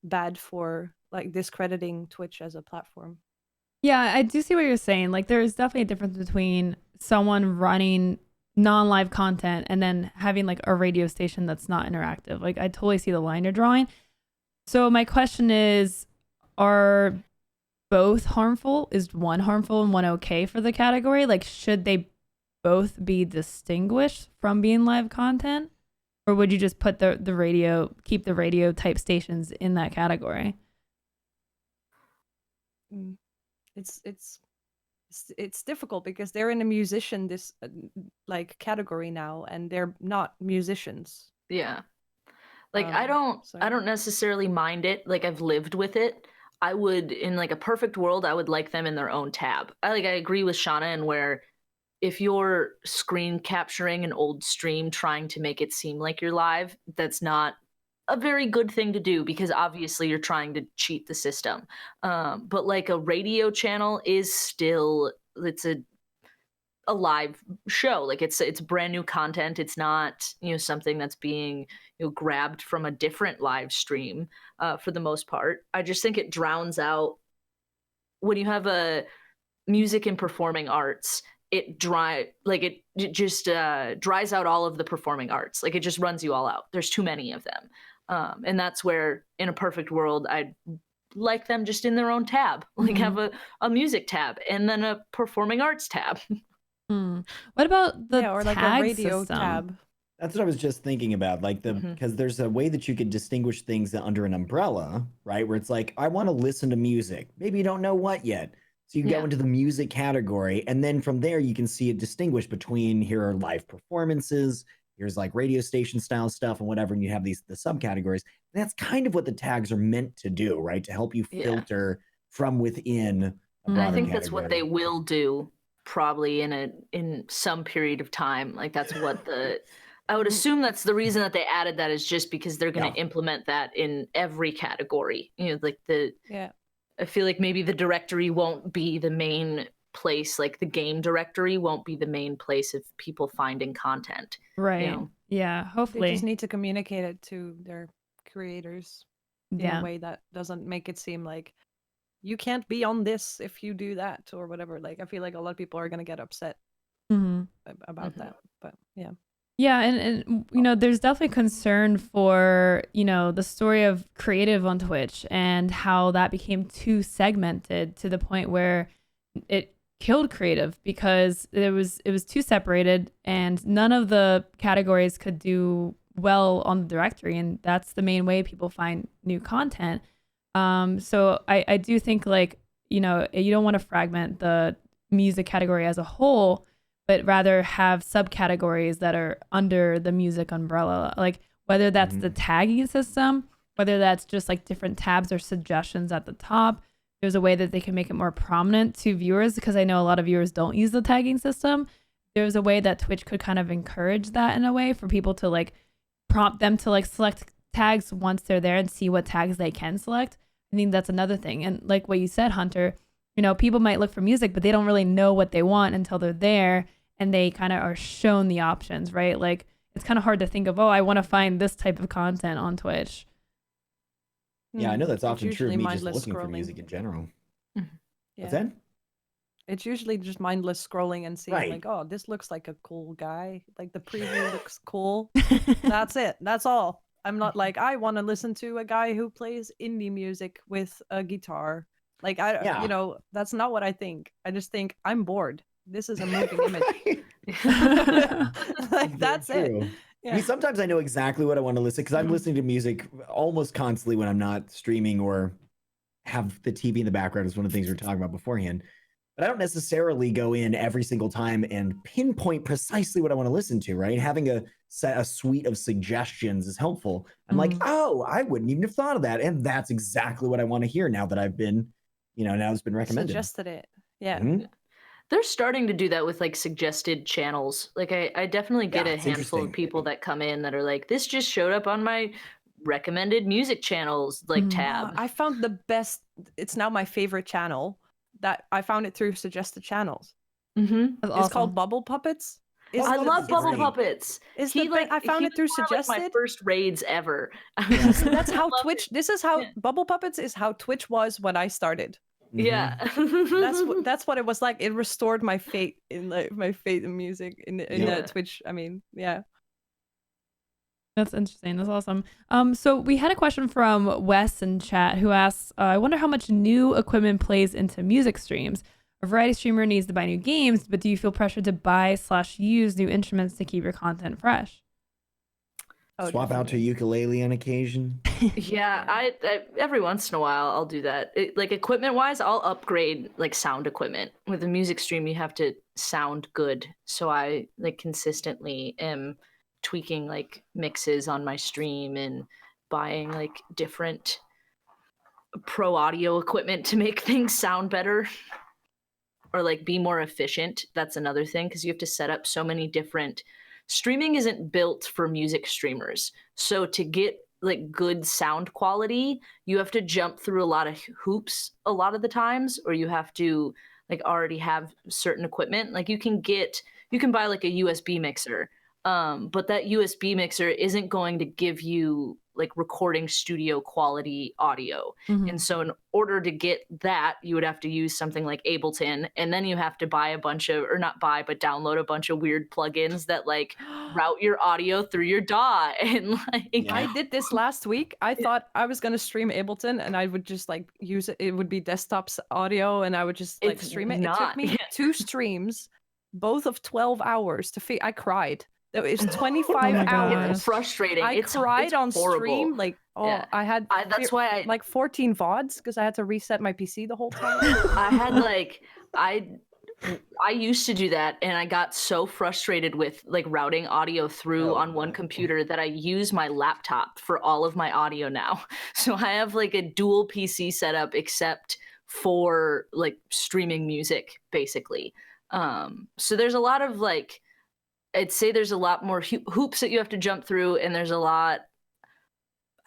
[SPEAKER 4] bad for like discrediting Twitch as a platform.
[SPEAKER 1] Yeah, I do see what you're saying. Like, there is definitely a difference between someone running non-live content and then having like a radio station that's not interactive. Like, I totally see the line you're drawing. So my question is, are both harmful? Is one harmful and one okay for the category? Like, should they both be distinguished from being live content? Or would you just put the radio, keep the radio type stations in that category?
[SPEAKER 4] It's difficult because they're in a musician like category now, and they're not musicians.
[SPEAKER 3] Yeah. Like, I don't necessarily mind it. Like, I've lived with it. I would, in like a perfect world, I would like them in their own tab. I agree with Shauna, and where if you're screen capturing an old stream trying to make it seem like you're live, that's not a very good thing to do, because obviously you're trying to cheat the system. But like a radio channel is still, it's a a live show. Like it's brand new content. It's not, something that's being, grabbed from a different live stream for the most part. I just think it drowns out when you have a music and performing arts. It just dries out all of the performing arts. Like it just runs you all out. There's too many of them. And that's where, in a perfect world, I'd like them just in their own tab, like have a music tab and then a performing arts tab.
[SPEAKER 1] What about the
[SPEAKER 4] or
[SPEAKER 1] tag
[SPEAKER 4] like a radio
[SPEAKER 1] system?
[SPEAKER 4] tab?
[SPEAKER 2] That's what I was just thinking about, like because there's a way that you could distinguish things under an umbrella, right? Where it's like, I want to listen to music. Maybe you don't know what yet. So you go into the music category, and then from there you can see it distinguished between, here are live performances, here's like radio station style stuff and whatever, and you have the subcategories. And that's kind of what the tags are meant to do, right? To help you filter from within a broader
[SPEAKER 3] I think
[SPEAKER 2] category.
[SPEAKER 3] that's what they will do probably in some period of time. Like that's what I would assume that's the reason that they added that, is just because they're going to implement that in every category. Like I feel like maybe the directory won't be the main place, like the game directory won't be the main place of people finding content.
[SPEAKER 1] Right. Yeah, hopefully.
[SPEAKER 4] They just need to communicate it to their creators in a way that doesn't make it seem like you can't be on this if you do that or whatever. Like I feel like a lot of people are going to get upset about that. But yeah.
[SPEAKER 1] Yeah, and there's definitely concern for, the story of creative on Twitch and how that became too segmented to the point where it killed creative, because it was too separated and none of the categories could do well on the directory, and that's the main way people find new content. So I do think, like, you don't want to fragment the music category as a whole, but rather have subcategories that are under the music umbrella, like whether that's the tagging system, whether that's just like different tabs or suggestions at the top. There's a way that they can make it more prominent to viewers, because I know a lot of viewers don't use the tagging system. There's a way that Twitch could kind of encourage that in a way for people to like prompt them to like select tags once they're there and see what tags they can select. I think that's another thing. And like what you said, Hunter, people might look for music, but they don't really know what they want until they're there and they kind of are shown the options, right? Like it's kind of hard to think of, I want to find this type of content on Twitch.
[SPEAKER 2] Yeah, I know that's often true of me, just looking
[SPEAKER 4] scrolling
[SPEAKER 2] for music in general.
[SPEAKER 4] Yeah.
[SPEAKER 2] What's that?
[SPEAKER 4] It's usually just mindless scrolling and seeing like, oh, this looks like a cool guy. Like the preview looks cool. That's it. That's all. I'm not like, I want to listen to a guy who plays indie music with a guitar. Like that's not what I think. I just think I'm bored. This is a moving image. Like that's it.
[SPEAKER 2] Yeah. I mean, sometimes I know exactly what I want to listen, because I'm listening to music almost constantly when I'm not streaming or have the TV in the background, is one of the things we were talking about beforehand. But I don't necessarily go in every single time and pinpoint precisely what I want to listen to, right? Having a suite of suggestions is helpful. I'm like, I wouldn't even have thought of that. And that's exactly what I want to hear now that I've been, now it's been recommended.
[SPEAKER 4] Suggested it. Yeah.
[SPEAKER 3] They're starting to do that with like suggested channels. Like I definitely get a handful of people that come in that are like, this just showed up on my recommended music channels tab.
[SPEAKER 4] I found the best. It's now my favorite channel. That I found it through suggested channels. It's called Bubble Puppets.
[SPEAKER 3] I love Bubble Puppets.
[SPEAKER 4] I found it through suggested.
[SPEAKER 3] Like my first raids ever.
[SPEAKER 4] That's how Twitch. This is how Bubble Puppets is how Twitch was when I started.
[SPEAKER 3] Yeah,
[SPEAKER 4] that's what it was like. It restored my faith in music in Twitch. I mean, yeah.
[SPEAKER 1] That's interesting. That's awesome. So we had a question from Wes in chat who asks, I wonder how much new equipment plays into music streams. A variety streamer needs to buy new games, but do you feel pressured to buy/use new instruments to keep your content fresh?
[SPEAKER 2] Swap out to a ukulele on occasion.
[SPEAKER 3] Yeah, I every once in a while I'll do that. Like equipment wise, I'll upgrade like sound equipment. With a music stream, you have to sound good, so I like consistently am tweaking like mixes on my stream and buying like different pro audio equipment to make things sound better or like be more efficient. That's another thing, because you have to set up so many different. Streaming isn't built for music streamers. So to get like good sound quality, you have to jump through a lot of hoops a lot of the times, or you have to like already have certain equipment. Like you can buy like a USB mixer, but that USB mixer isn't going to give you like recording studio quality audio.
[SPEAKER 1] Mhm.
[SPEAKER 3] And so in order to get that, you would have to use something like Ableton, and then you have to buy a bunch of, or not buy, but download a bunch of weird plugins that like route your audio through your DAW. And like,
[SPEAKER 2] Yeah.
[SPEAKER 4] I did this last week. I thought I was gonna stream Ableton and I would just like use it. It would be desktop's audio and I would just like
[SPEAKER 3] It's
[SPEAKER 4] stream it. It
[SPEAKER 3] not.
[SPEAKER 4] took me 2 streams, both of 12 hours to I cried. It was 25
[SPEAKER 1] my
[SPEAKER 4] hours.
[SPEAKER 3] It's frustrating.
[SPEAKER 4] I cried
[SPEAKER 3] it's
[SPEAKER 4] on
[SPEAKER 3] horrible.
[SPEAKER 4] stream. Like,
[SPEAKER 3] Yeah.
[SPEAKER 4] I had
[SPEAKER 3] That's why I
[SPEAKER 4] like 14 VODs because I had to reset my PC the whole time.
[SPEAKER 3] I had like I used to do that, and I got so frustrated with like routing audio through on one computer that I use my laptop for all of my audio now. So I have like a dual PC setup except for like streaming music basically. So there's a lot of like, I'd say there's a lot more hoops that you have to jump through, and I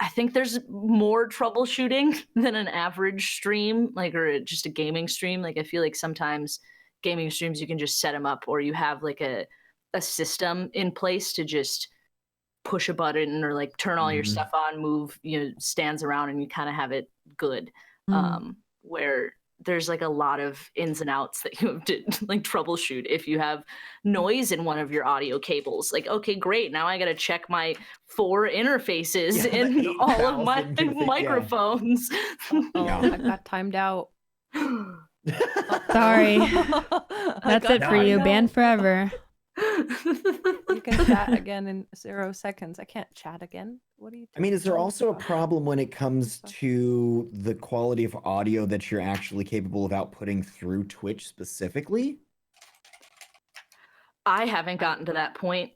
[SPEAKER 3] think there's more troubleshooting than an average stream, like, or just a gaming stream. Like, I feel like sometimes gaming streams, you can just set them up, or you have like a system in place to just push a button or like turn all your stuff on, move, stands around, and you kind of have it good. Where there's like a lot of ins and outs that you have to like troubleshoot. If you have noise in one of your audio cables, like, okay, great, now I got to check my 4 interfaces in all of my microphones.
[SPEAKER 4] I got timed out.
[SPEAKER 1] Sorry. That's it for you. Banned forever.
[SPEAKER 4] You can chat again in 0 seconds. I can't chat again. What are you?
[SPEAKER 2] I mean, is there also a problem when it comes to the quality of audio that you're actually capable of outputting through Twitch specifically?
[SPEAKER 3] I haven't gotten to that point.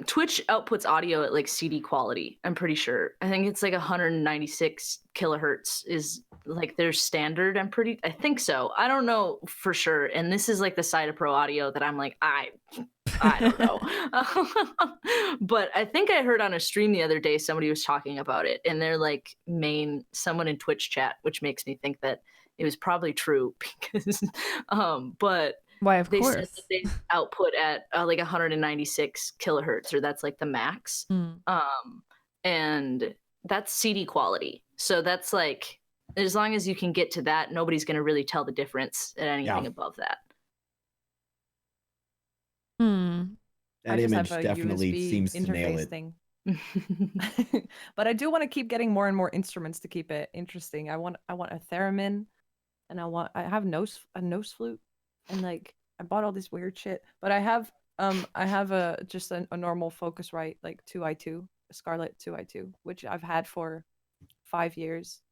[SPEAKER 3] Twitch outputs audio at like CD quality, I'm pretty sure. I think it's like 196 kilohertz is like their standard. I think so. I don't know for sure. And this is like the side of Pro Audio that I'm like, I don't know. But I think I heard on a stream the other day, somebody was talking about it, and they're like someone in Twitch chat, which makes me think that it was probably true because, but
[SPEAKER 1] why, of
[SPEAKER 3] they
[SPEAKER 1] course.
[SPEAKER 3] said that they output at like 196 kilohertz, or that's like the max. And that's CD quality. So that's like, as long as you can get to that, nobody's going to really tell the difference at anything above that.
[SPEAKER 2] That image definitely USB seems to nail it.
[SPEAKER 4] Thing. But I do want to keep getting more and more instruments to keep it interesting. I want a theremin, and I have a nose flute, and like I bought all this weird shit. But I have just a normal Focusrite, like 2i2, a Scarlett 2i2, which I've had for 5 years.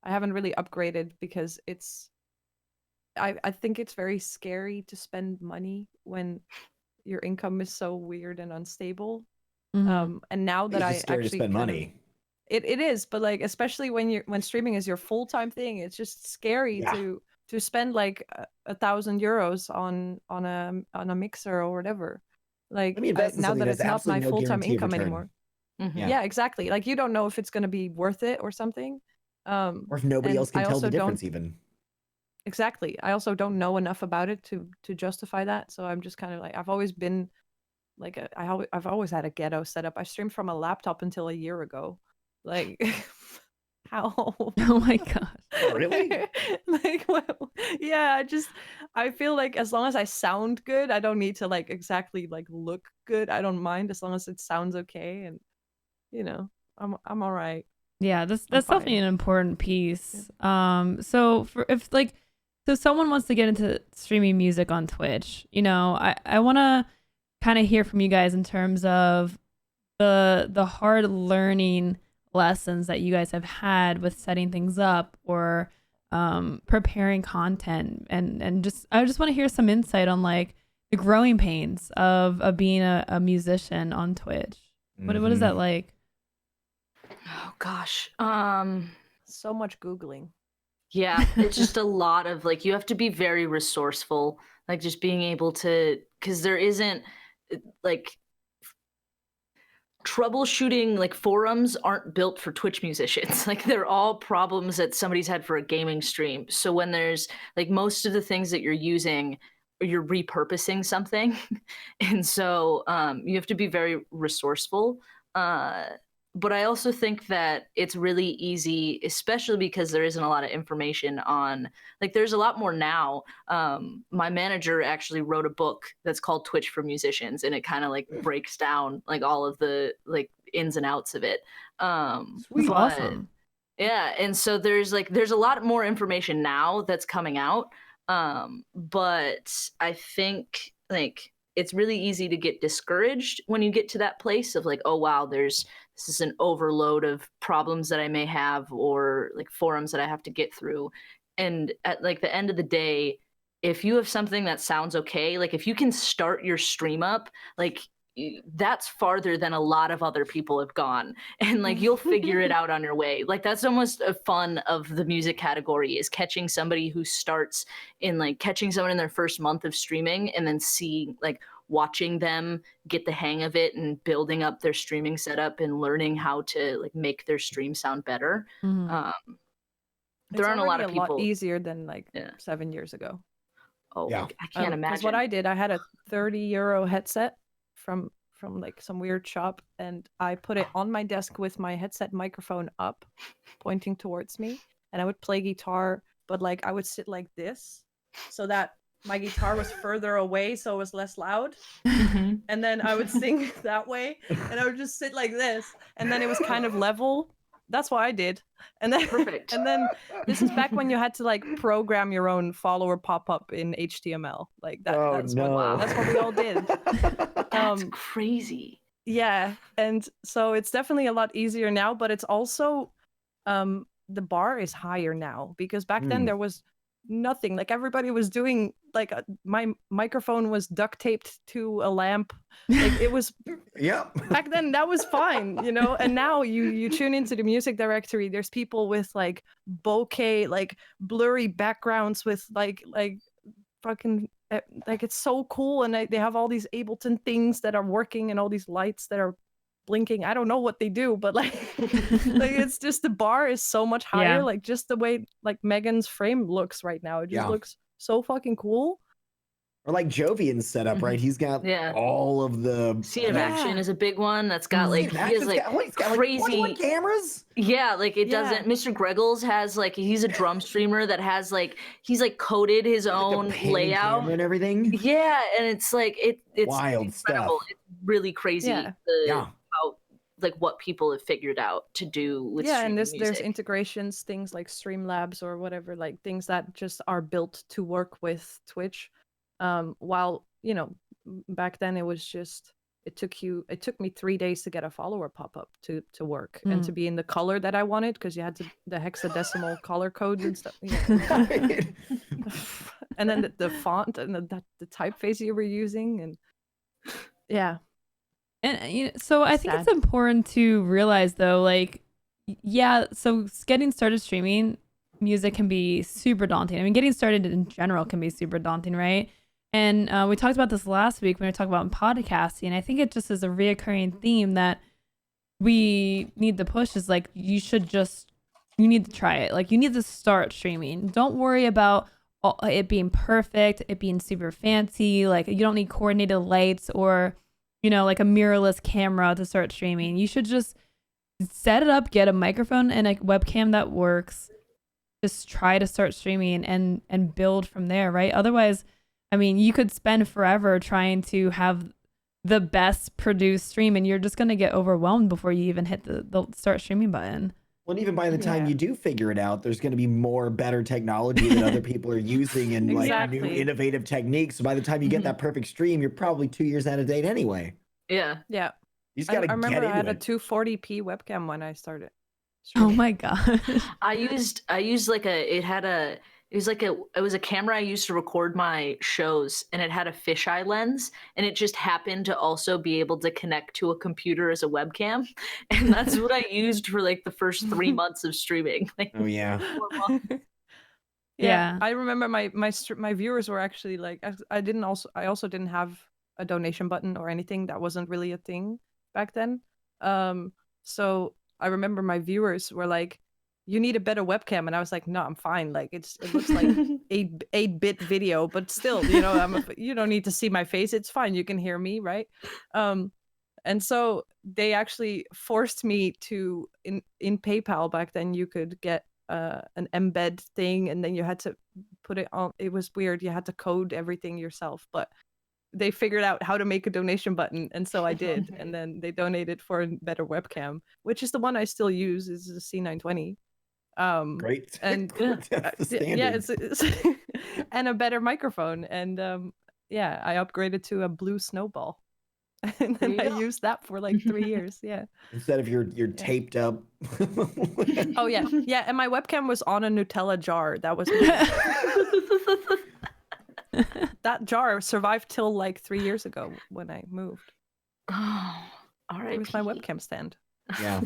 [SPEAKER 4] I haven't really upgraded because I think it's very scary to spend money when your income is so weird and unstable. And now that I actually
[SPEAKER 2] spend money,
[SPEAKER 4] it is, but like especially when streaming is your full-time thing, it's just scary to spend like €1,000 on a mixer or whatever. Like now that it's not my full-time income anymore. Yeah, exactly. Like you don't know if it's going to be worth it or something.
[SPEAKER 2] Or if nobody else can tell the difference even.
[SPEAKER 4] Exactly. I also don't know enough about it to justify that. So I'm just kind of like, I've always been like, I've always had a ghetto setup. I streamed from a laptop until a year ago. Like, how?
[SPEAKER 1] Oh my gosh.
[SPEAKER 2] Oh, really?
[SPEAKER 4] Like, well, yeah, I feel like as long as I sound good, I don't need to like exactly like look good. I don't mind as long as it sounds okay. And, I'm all right.
[SPEAKER 1] Yeah, that's definitely an important piece. So if someone wants to get into streaming music on Twitch, I want to kind of hear from you guys in terms of the hard learning lessons that you guys have had with setting things up or preparing content, and I just want to hear some insight on like the growing pains of being a musician on Twitch. What is that like?
[SPEAKER 3] Oh gosh.
[SPEAKER 4] So much Googling.
[SPEAKER 3] Yeah, it's just a lot of like, you have to be very resourceful, like just being able to, because there isn't like, troubleshooting like forums aren't built for Twitch musicians. Like they're all problems that somebody's had for a gaming stream. So when there's like most of the things that you're using, you're repurposing something. And so you have to be very resourceful. But I also think that it's really easy, especially because there isn't a lot of information on, like there's a lot more now. My manager actually wrote a book that's called Twitch for Musicians, and it kind of like breaks down like all of the like ins and outs of it.
[SPEAKER 1] That's
[SPEAKER 3] But
[SPEAKER 1] awesome.
[SPEAKER 3] yeah, and so there's a lot more information now that's coming out. But I think like it's really easy to get discouraged when you get to that place of like, oh wow, this is an overload of problems that I may have, or like forums that I have to get through. And at like the end of the day, if you have something that sounds okay, like if you can start your stream up, like that's farther than a lot of other people have gone, and like you'll figure it out on your way. Like that's almost a fun of the music category, is catching somebody who starts in like catching someone in their first month of streaming, and then watching them get the hang of it and building up their streaming setup and learning how to like make their stream sound better.
[SPEAKER 1] Mhm.
[SPEAKER 3] There aren't a lot of
[SPEAKER 4] a lot
[SPEAKER 3] people.
[SPEAKER 4] easier than like
[SPEAKER 3] Yeah.
[SPEAKER 4] 7 years ago.
[SPEAKER 3] Oh,
[SPEAKER 2] Yeah.
[SPEAKER 3] I can't imagine.
[SPEAKER 4] Because what I did, I had a 30 euro headset from like some weird shop, and I put it on my desk with my headset microphone up, pointing towards me, and I would play guitar, but like I would sit like this, so that my guitar was further away, so it was less loud,
[SPEAKER 3] Mhm.
[SPEAKER 4] and then I would sing that way, and I would just sit like this, and then it was kind of level. That's what I did. And then
[SPEAKER 3] Perfect.
[SPEAKER 4] and then this is back when you had to like program your own follower pop-up in HTML. Like that
[SPEAKER 2] Oh,
[SPEAKER 4] that's
[SPEAKER 2] no.
[SPEAKER 4] what we all did.
[SPEAKER 3] That's crazy.
[SPEAKER 4] Yeah, and so it's definitely a lot easier now, but it's also the bar is higher now, because back then there was nothing. Like everybody was doing like my microphone was duct taped to a lamp. Like it was
[SPEAKER 2] Yep.
[SPEAKER 4] back then that was fine, you know. And now you tune into the music directory, there's people with like bokeh, like blurry backgrounds with like fucking like it's so cool, and they have all these Ableton things that are working and all these lights that are blinking. I don't know what they do, but like like it's just the bar is so much higher.
[SPEAKER 1] Yeah.
[SPEAKER 4] Like just the way like Megan's frame looks right now, it just looks so fucking cool.
[SPEAKER 2] Or like Jovian's setup, right? He's got all of the
[SPEAKER 3] Scene of Action is a big one that's got like
[SPEAKER 2] Scene of Action's
[SPEAKER 3] he's
[SPEAKER 2] got
[SPEAKER 3] crazy
[SPEAKER 2] 21 cameras.
[SPEAKER 3] Yeah, like it doesn't. Mr. Greggles has like he's a drum streamer that has like he's like coded his own layout
[SPEAKER 2] camera and everything.
[SPEAKER 3] Yeah, and it's like it's
[SPEAKER 2] wild
[SPEAKER 3] incredible.
[SPEAKER 2] stuff.
[SPEAKER 3] It's really crazy. How like what people have figured out to do with
[SPEAKER 4] and there's
[SPEAKER 3] music.
[SPEAKER 4] integrations, things like Streamlabs or whatever, like things that just are built to work with Twitch. While you know back then it was just it took me 3 days to get a follower pop-up to work and to be in the color that I wanted, because you had the hexadecimal color codes and stuff. And then the font and the typeface you were using, and
[SPEAKER 1] And so I think it's important to realize though, like, so getting started streaming music can be super daunting. I mean, getting started in general can be super daunting, right? And we talked about this last week when we were talking about podcasting. I think it just is a reoccurring theme that we need to push, is like, you need to try it. Like, you need to start streaming. Don't worry about it being perfect, it being super fancy. Like, you don't need coordinated lights or, like a mirrorless camera to start streaming. You should just set it up, get a microphone and a webcam that works. Just try to start streaming and build from there, right? Otherwise, I mean, you could spend forever trying to have the best produced stream, and you're just going to get overwhelmed before you even hit the start streaming button.
[SPEAKER 2] Well, even by the time you do figure it out, there's going to be better technology that other people are using and like new innovative techniques. So by the time you get that perfect stream, you're probably 2 years out of date anyway.
[SPEAKER 3] Yeah.
[SPEAKER 2] You just got to get into it.
[SPEAKER 4] I remember I had a 240p webcam when I started.
[SPEAKER 1] Oh my god.
[SPEAKER 3] I used like it was a camera I used to record my shows, and it had a fisheye lens, and it just happened to also be able to connect to a computer as a webcam, and that's what I used for like the first 3 months of streaming. Like,
[SPEAKER 2] oh yeah.
[SPEAKER 4] Yeah, I remember my viewers were actually like, I also didn't have a donation button or anything. That wasn't really a thing back then. So I remember my viewers were like, "You need a better webcam," and I was like, "No, I'm fine. Like it looks like 8-bit video, but still, you know, you don't need to see my face. It's fine. You can hear me, right?" And so they actually forced me to in PayPal back then. You could get an embed thing, and then you had to put it on. It was weird. You had to code everything yourself, but they figured out how to make a donation button, and so I did. And then they donated for a better webcam, which is the one I still use. Is the C920.
[SPEAKER 2] Great.
[SPEAKER 4] And
[SPEAKER 2] That's the
[SPEAKER 4] yeah,
[SPEAKER 2] standard.
[SPEAKER 4] it's and a better microphone. And yeah, I upgraded to a blue snowball, and then I used that for like 3 years. Yeah.
[SPEAKER 2] Instead of your taped up.
[SPEAKER 4] Oh yeah, yeah. And my webcam was on a Nutella jar. That was that jar survived till like 3 years ago when I moved.
[SPEAKER 3] Oh, all right.
[SPEAKER 4] It was my webcam stand.
[SPEAKER 2] Yeah.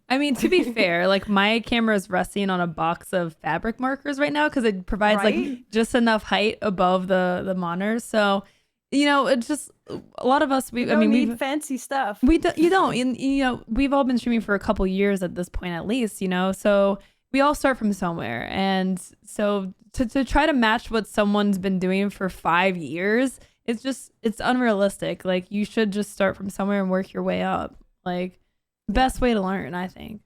[SPEAKER 1] I mean, to be fair, like my camera is resting on a box of fabric markers right now because it provides
[SPEAKER 4] Right?
[SPEAKER 1] like just enough height above the monitor. So, you know, it's just a lot of us.
[SPEAKER 4] You don't need fancy stuff.
[SPEAKER 1] You don't. You know, we've all been streaming for a couple years at this point, at least. You know, so we all start from somewhere, and so to try to match what someone's been doing for 5 years, it's unrealistic. Like you should just start from somewhere and work your way up. Like best way to learn, I think.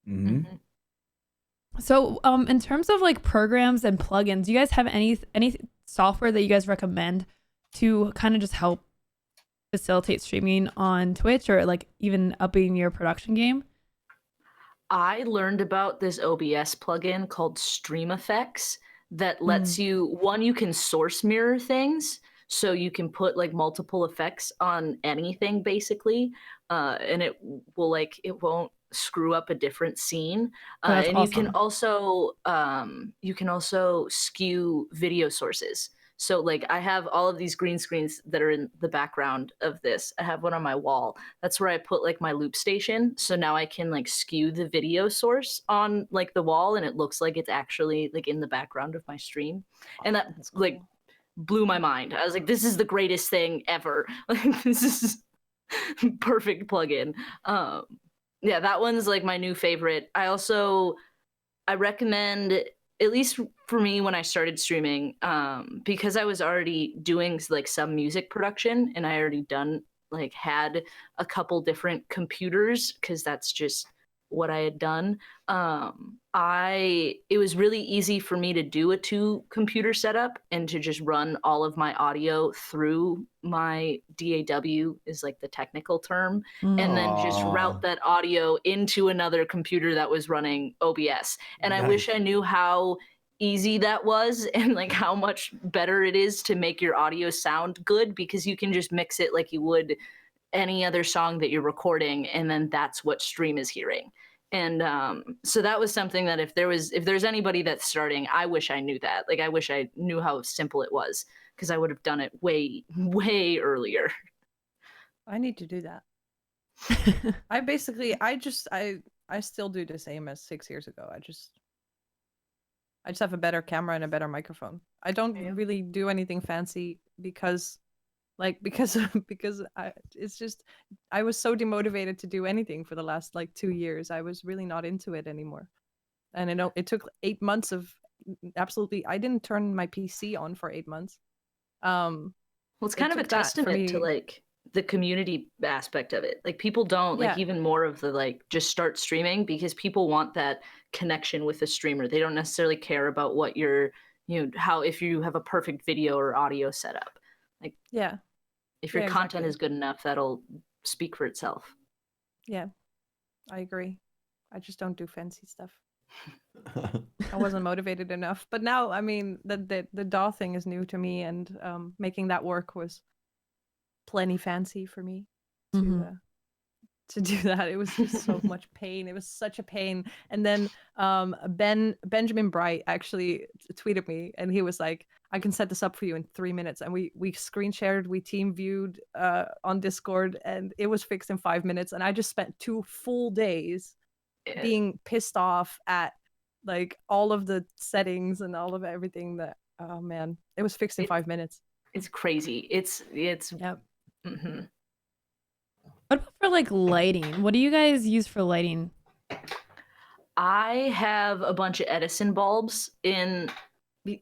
[SPEAKER 2] Mm-hmm.
[SPEAKER 1] So, in terms of like programs and plugins, do you guys have any software that you guys recommend to kind of just help facilitate streaming on Twitch or like even upping your production game?
[SPEAKER 3] I learned about this OBS plugin called Stream Effects that lets you can source mirror things, so you can put like multiple effects on anything basically, and it won't screw up a different scene. And awesome. You can also skew video sources. So like I have all of these green screens that are in the background of this. I have one on my wall. That's where I put like my loop station. So now I can like skew the video source on like the wall, and it looks like it's actually like in the background of my stream. And that's cool. Like blew my mind. I was like, this is the greatest thing ever. Like this is perfect plugin. Yeah, that one's like my new favorite. I recommend, at least for me when I started streaming, because I was already doing like some music production and I already had a couple different computers because that's just what I had done. It was really easy for me to do a 2-computer setup and to just run all of my audio through my DAW is like the technical term, and then just route that audio into another computer that was running OBS. And nice. I wish I knew how easy that was and like how much better it is to make your audio sound good, because you can just mix it like you would any other song that you're recording, and then that's what stream is hearing. And so that was something that if there's anybody that's starting, I wish I knew that. Like I wish I knew how simple it was, because I would have done it way earlier.
[SPEAKER 4] I need to do that. I still do the same as 6 years ago. I just have a better camera and a better microphone. I don't really do anything fancy because I was so demotivated to do anything for the last like 2 years. I was really not into it anymore. And I know it took 8 months of absolutely, I didn't turn my PC on for 8 months.
[SPEAKER 3] Well, it's kind of a testament to like the community aspect of it. Like people don't like even more of the like just start streaming because people want that connection with the streamer. They don't necessarily care about what you're, how, if you have a perfect video or audio setup. Like, if your content is good enough, that'll speak for itself.
[SPEAKER 4] Yeah, I agree. I just don't do fancy stuff. I wasn't motivated enough. But now, I mean, the DAW thing is new to me, and making that work was plenty fancy for me to do that. It was just so much pain. It was such a pain. And then Benjamin Bright actually tweeted me, and he was like, I can set this up for you in 3 minutes. And we screen shared, we team viewed on Discord, and it was fixed in 5 minutes. And I just spent 2 full days being pissed off at like all of the settings and all of everything that, oh man, it was fixed in 5 minutes.
[SPEAKER 3] It's crazy. It's
[SPEAKER 1] yep. What about for like lighting? What do you guys use for lighting?
[SPEAKER 3] I have a bunch of Edison bulbs in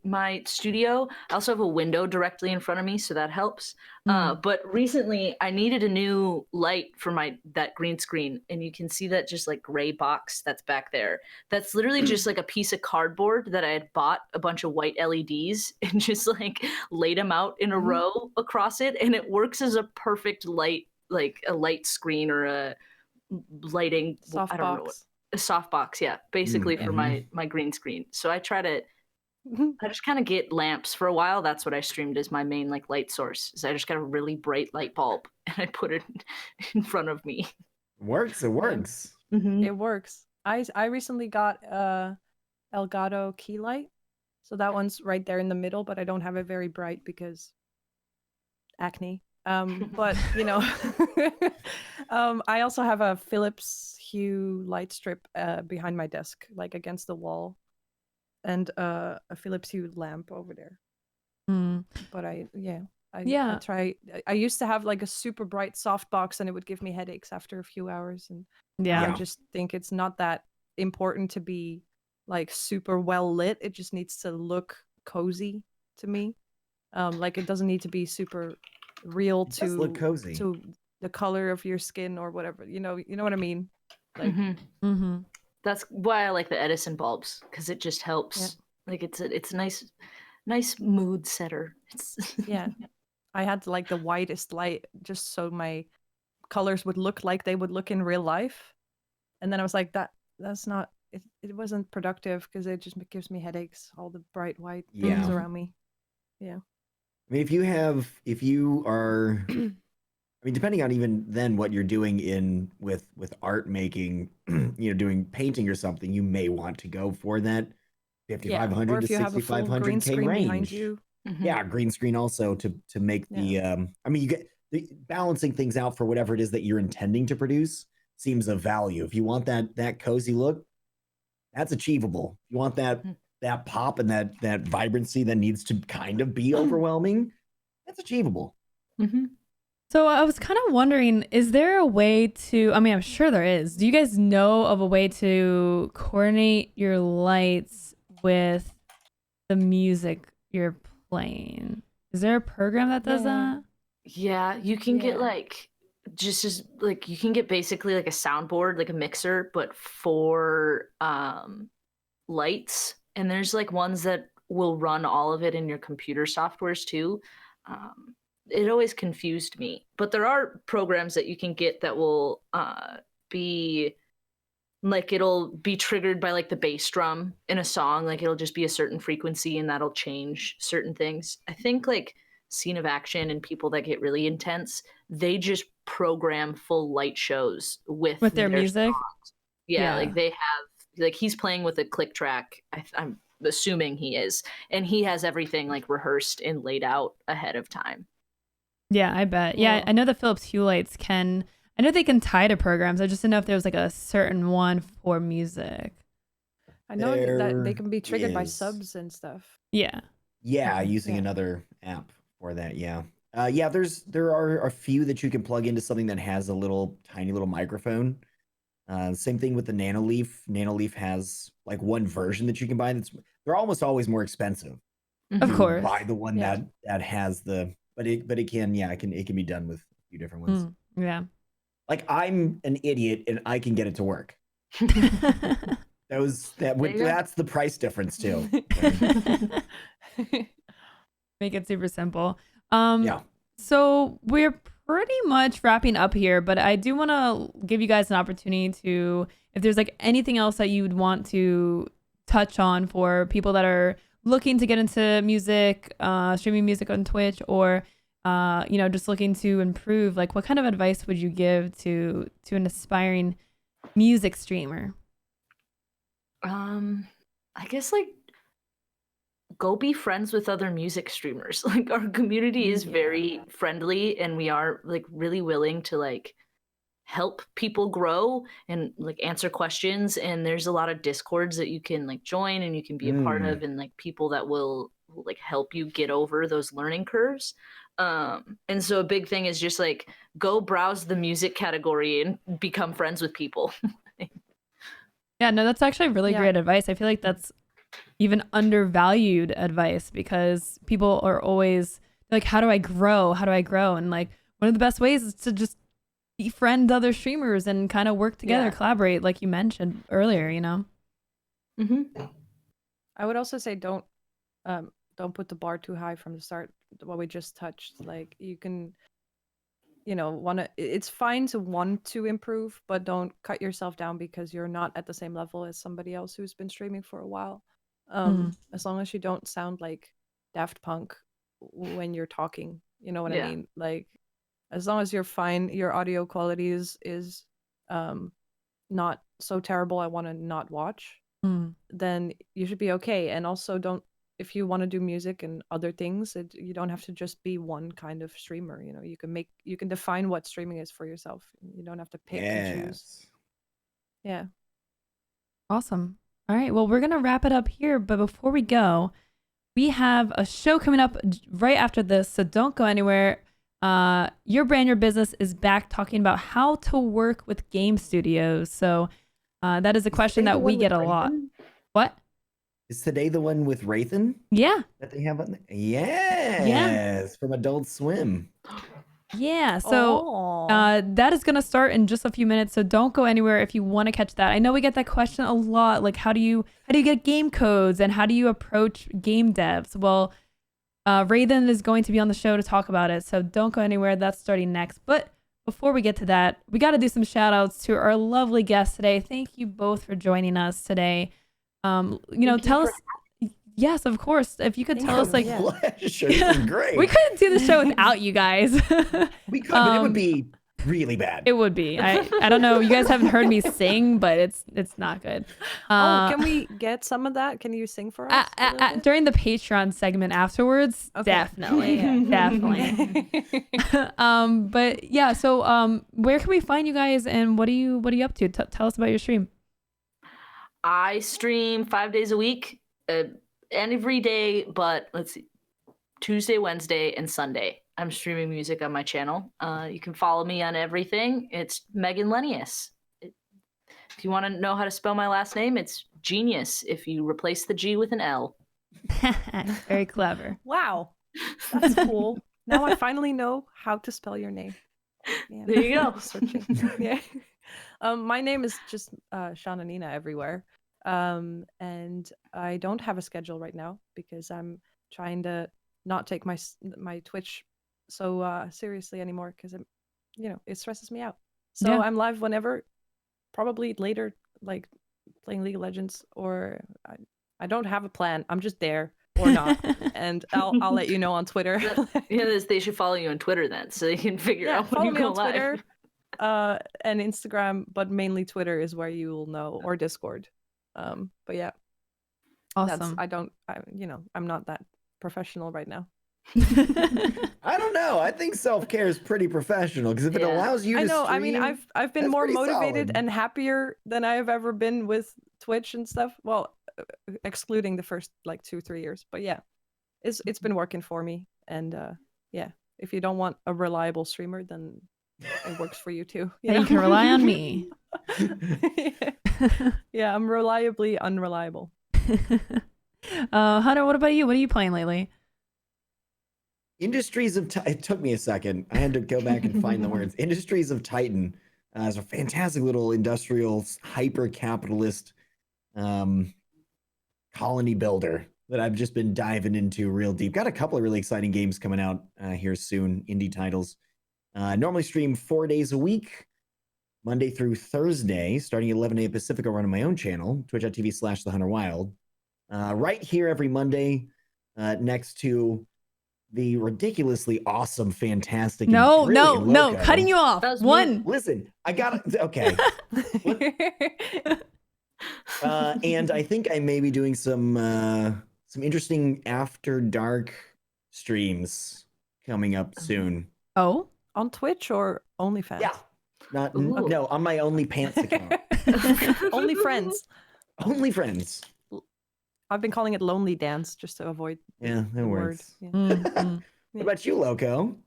[SPEAKER 3] my studio. I also have a window directly in front of me, so that helps. But recently, I needed a new light for that green screen, and you can see that just like gray box that's back there. That's literally just like a piece of cardboard that I had bought a bunch of white LEDs and just like laid them out in a row across it, and it works as a perfect light, like a light screen or a lighting. I don't know what
[SPEAKER 4] Softbox.
[SPEAKER 3] a softbox, yeah, basically for my green screen. So I just kind of get lamps for a while. That's what I streamed as my main like light source. Is I just got a really bright light bulb and I put it in front of me.
[SPEAKER 2] Works. It works.
[SPEAKER 3] Mm-hmm.
[SPEAKER 4] It works. I recently got a Elgato key light, so that one's right there in the middle, but I don't have it very bright because acne. But you know, I also have a Philips Hue light strip behind my desk, like against the wall, and a Philips Hue lamp over there. But I try. I used to have like a super bright softbox, and it would give me headaches after a few hours. And I just think it's not that important to be like super well lit. It just needs to look cozy to me. Like it doesn't need to be super real
[SPEAKER 2] It does look cozy.
[SPEAKER 4] to the color of your skin or whatever. You know what I mean? Like,
[SPEAKER 3] That's why I like the Edison bulbs, because it just helps.
[SPEAKER 4] Yeah.
[SPEAKER 3] Like it's a nice mood setter.
[SPEAKER 4] Yeah. I had like the whitest light just so my colors would look like they would look in real life. And then I was like, that's not it wasn't productive because it just gives me headaches, all the bright white things around me. Yeah.
[SPEAKER 2] I mean, if you are, I mean, depending on even then what you're doing with art making, doing painting or something, you may want to go for that 5,500 to 6,500K range.
[SPEAKER 4] Behind you.
[SPEAKER 2] Yeah, green screen also to make the. I mean, you get balancing things out for whatever it is that you're intending to produce seems of value. If you want that cozy look, that's achievable. If you want that pop and that vibrancy that needs to kind of be overwhelming, that's achievable.
[SPEAKER 1] So I was kind of wondering, is there a way to, I mean, I'm sure there is. Do you guys know of a way to coordinate your lights with the music you're playing? Is there a program that does that?
[SPEAKER 3] Yeah, you can get like just like you can get basically like a soundboard, like a mixer, but for lights. And there's like ones that will run all of it in your computer softwares too. It always confused me, but there are programs that you can get that will be like it'll be triggered by like the bass drum in a song. Like it'll just be a certain frequency and that'll change certain things. I think like Scene of Action and people that get really intense, they just program full light shows with
[SPEAKER 1] their music.
[SPEAKER 3] Songs. Yeah, like they have, like he's playing with a click track. I'm assuming he is, and he has everything like rehearsed and laid out ahead of time.
[SPEAKER 1] Yeah, I bet. Yeah, I know the Philips Hue lights can. I know they can tie to programs. I just didn't know if there was like a certain one for music.
[SPEAKER 4] I know that they can be triggered by subs and stuff.
[SPEAKER 1] Yeah.
[SPEAKER 2] Yeah, using another app for that. Yeah. There are a few that you can plug into something that has a tiny little microphone. Same thing with the Nanoleaf. Nanoleaf has like one version that you can buy. They're almost always more expensive.
[SPEAKER 1] Of course.
[SPEAKER 2] Buy the one that has but it can be done with a few different ones.
[SPEAKER 1] Yeah.
[SPEAKER 2] Like I'm an idiot and I can get it to work. That's the price difference too.
[SPEAKER 1] Make it super simple. So we're pretty much wrapping up here, but I do want to give you guys an opportunity to, if there's like anything else that you would want to touch on for people that are looking to get into music, streaming music on Twitch, or just looking to improve, like what kind of advice would you give to an aspiring music streamer?
[SPEAKER 3] I guess like go be friends with other music streamers. Like our community is very friendly and we are like really willing to like help people grow and like answer questions, and there's a lot of discords that you can like join and you can be a part of, and like people that will like help you get over those learning curves. And so a big thing is just like go browse the music category and become friends with people.
[SPEAKER 1] Yeah, no, that's actually really great advice. I feel like that's even undervalued advice because people are always like, how do I grow? How do I grow? And like one of the best ways is to just befriend other streamers and kind of work together, collaborate, like you mentioned earlier, you know?
[SPEAKER 3] Mm-hmm.
[SPEAKER 4] I would also say don't put the bar too high from the start. What we just touched, like you can, it's fine to want to improve, but don't cut yourself down because you're not at the same level as somebody else who's been streaming for a while. As long as you don't sound like Daft Punk when you're talking, you know what I mean? Like, as long as you're fine, your audio quality is not so terrible I want to not watch, then you should be okay. And also if you want to do music and other things, you don't have to just be one kind of streamer. You know, you can define what streaming is for yourself. You don't have to pick and choose. Yeah.
[SPEAKER 1] Awesome. All right. Well, we're going to wrap it up here. But before we go, we have a show coming up right after this. So don't go anywhere. Your Brand, Your Business is back talking about how to work with game studios. So that is a question that we get a lot. What?
[SPEAKER 2] Is today the one with Rathan?
[SPEAKER 1] Yeah.
[SPEAKER 2] That they have on there? Yes. From Adult Swim.
[SPEAKER 1] Yeah. So that is going to start in just a few minutes. So don't go anywhere if you want to catch that. I know we get that question a lot. Like, how do you get game codes and how do you approach game devs? Well, Rathan is going to be on the show to talk about it. So don't go anywhere. That's starting next. But before we get to that, we got to do some shout outs to our lovely guests today. Thank you both for joining us today. Tell us. Yes, of course. If you could tell us, like,
[SPEAKER 2] pleasure. This is great.
[SPEAKER 1] We couldn't do the show without you guys.
[SPEAKER 2] We could, but it would be really bad.
[SPEAKER 1] It would be. I don't know. You guys haven't heard me sing, but it's not good.
[SPEAKER 4] Can we get some of that? Can you sing for us?
[SPEAKER 1] During the Patreon segment afterwards, definitely. But yeah, so where can we find you guys and what are you up to? Tell us about your stream.
[SPEAKER 3] I stream 5 days a week, every day, but let's see, Tuesday, Wednesday, and Sunday. I'm streaming music on my channel. You can follow me on everything. It's MeganLenius. If you want to know how to spell my last name, it's genius if you replace the G with an L.
[SPEAKER 1] Very clever.
[SPEAKER 4] Wow. That's cool. Now I finally know how to spell your name. Man,
[SPEAKER 3] there you go.
[SPEAKER 4] Searching. Yeah. My name is just Shannanina everywhere. And I don't have a schedule right now because I'm trying to not take my Twitch so seriously anymore because it stresses me out. So I'm live whenever, probably later, like playing League of Legends, or I don't have a plan. I'm just there or not, and I'll let you know on Twitter.
[SPEAKER 3] They should follow you on Twitter then, so they can figure out when you go live. Twitter,
[SPEAKER 4] and Instagram, but mainly Twitter is where you will know, or Discord. But yeah,
[SPEAKER 1] awesome.
[SPEAKER 4] I'm not that professional right now.
[SPEAKER 2] I don't know. I think self-care is pretty professional because if it allows you to stream,
[SPEAKER 4] I mean, I've been more motivated and happier than I have ever been with Twitch and stuff. Well, excluding the first like 2-3 years, but yeah, it's been working for me. And if you don't want a reliable streamer, then it works for you too.
[SPEAKER 1] You can rely on me.
[SPEAKER 4] Yeah, I'm reliably unreliable.
[SPEAKER 1] Hunter, what about you? What are you playing lately?
[SPEAKER 2] Industries of it took me a second. I had to go back and find the words. Industries of Titan is a fantastic little industrial hyper-capitalist colony builder that I've just been diving into real deep. Got a couple of really exciting games coming out here soon, indie titles. Normally stream 4 days a week, Monday through Thursday, starting at 11 a.m. Pacific. I run on my own channel, twitch.tv/thehunterwild. Right here every Monday, next to the ridiculously awesome, fantastic.
[SPEAKER 1] No, cutting you off. One.
[SPEAKER 2] Listen, I got it. Okay. And I think I may be doing some interesting after dark streams coming up soon.
[SPEAKER 1] Oh,
[SPEAKER 4] on Twitch or OnlyFans?
[SPEAKER 2] Yeah. No, on my OnlyPants account.
[SPEAKER 4] Only friends.
[SPEAKER 2] Only friends.
[SPEAKER 4] I've been calling it Lonely Dance just to avoid
[SPEAKER 2] that works.
[SPEAKER 4] Yeah.
[SPEAKER 1] Mm-hmm.
[SPEAKER 2] What about you, Loco?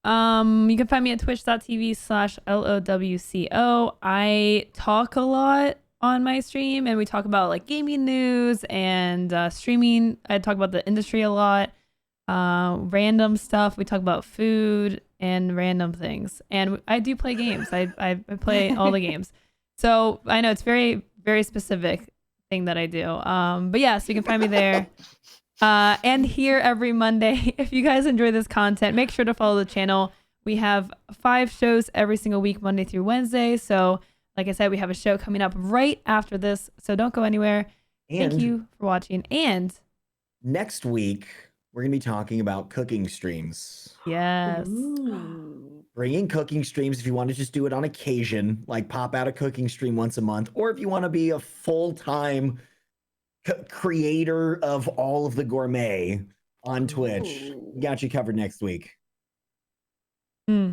[SPEAKER 1] You can find me at twitch.tv/LOWCO. I talk a lot on my stream, and we talk about like gaming news and streaming. I talk about the industry a lot, random stuff. We talk about food and random things. And I do play games. I play all the games. So I know it's very, very specific thing that I do. But yeah, so you can find me there. And here every Monday. If you guys enjoy this content, make sure to follow the channel. We have 5 shows every single week, Monday through Wednesday. So like I said, we have a show coming up right after this. So don't go anywhere.
[SPEAKER 2] And
[SPEAKER 1] thank you for watching. And
[SPEAKER 2] next week, we're going to be talking about cooking streams.
[SPEAKER 1] yes.
[SPEAKER 2] Bring in cooking streams if you want to just do it on occasion, like pop out a cooking stream once a month, or if you want to be a full-time creator of all of the gourmet on Twitch. Got you covered next week.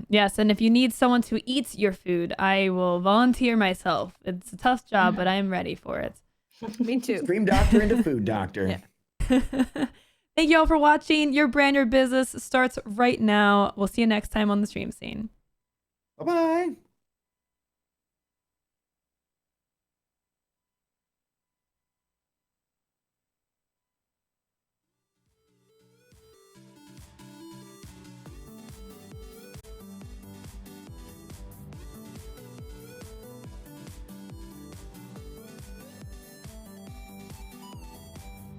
[SPEAKER 1] Yes, and if you need someone to eat your food, I will volunteer myself. It's a tough job, but I'm ready for it.
[SPEAKER 4] Me too.
[SPEAKER 2] Stream doctor into food doctor.
[SPEAKER 1] Yeah. Thank you all for watching. Your brand, your business starts right now. We'll see you next time on the stream scene.
[SPEAKER 2] Bye-bye.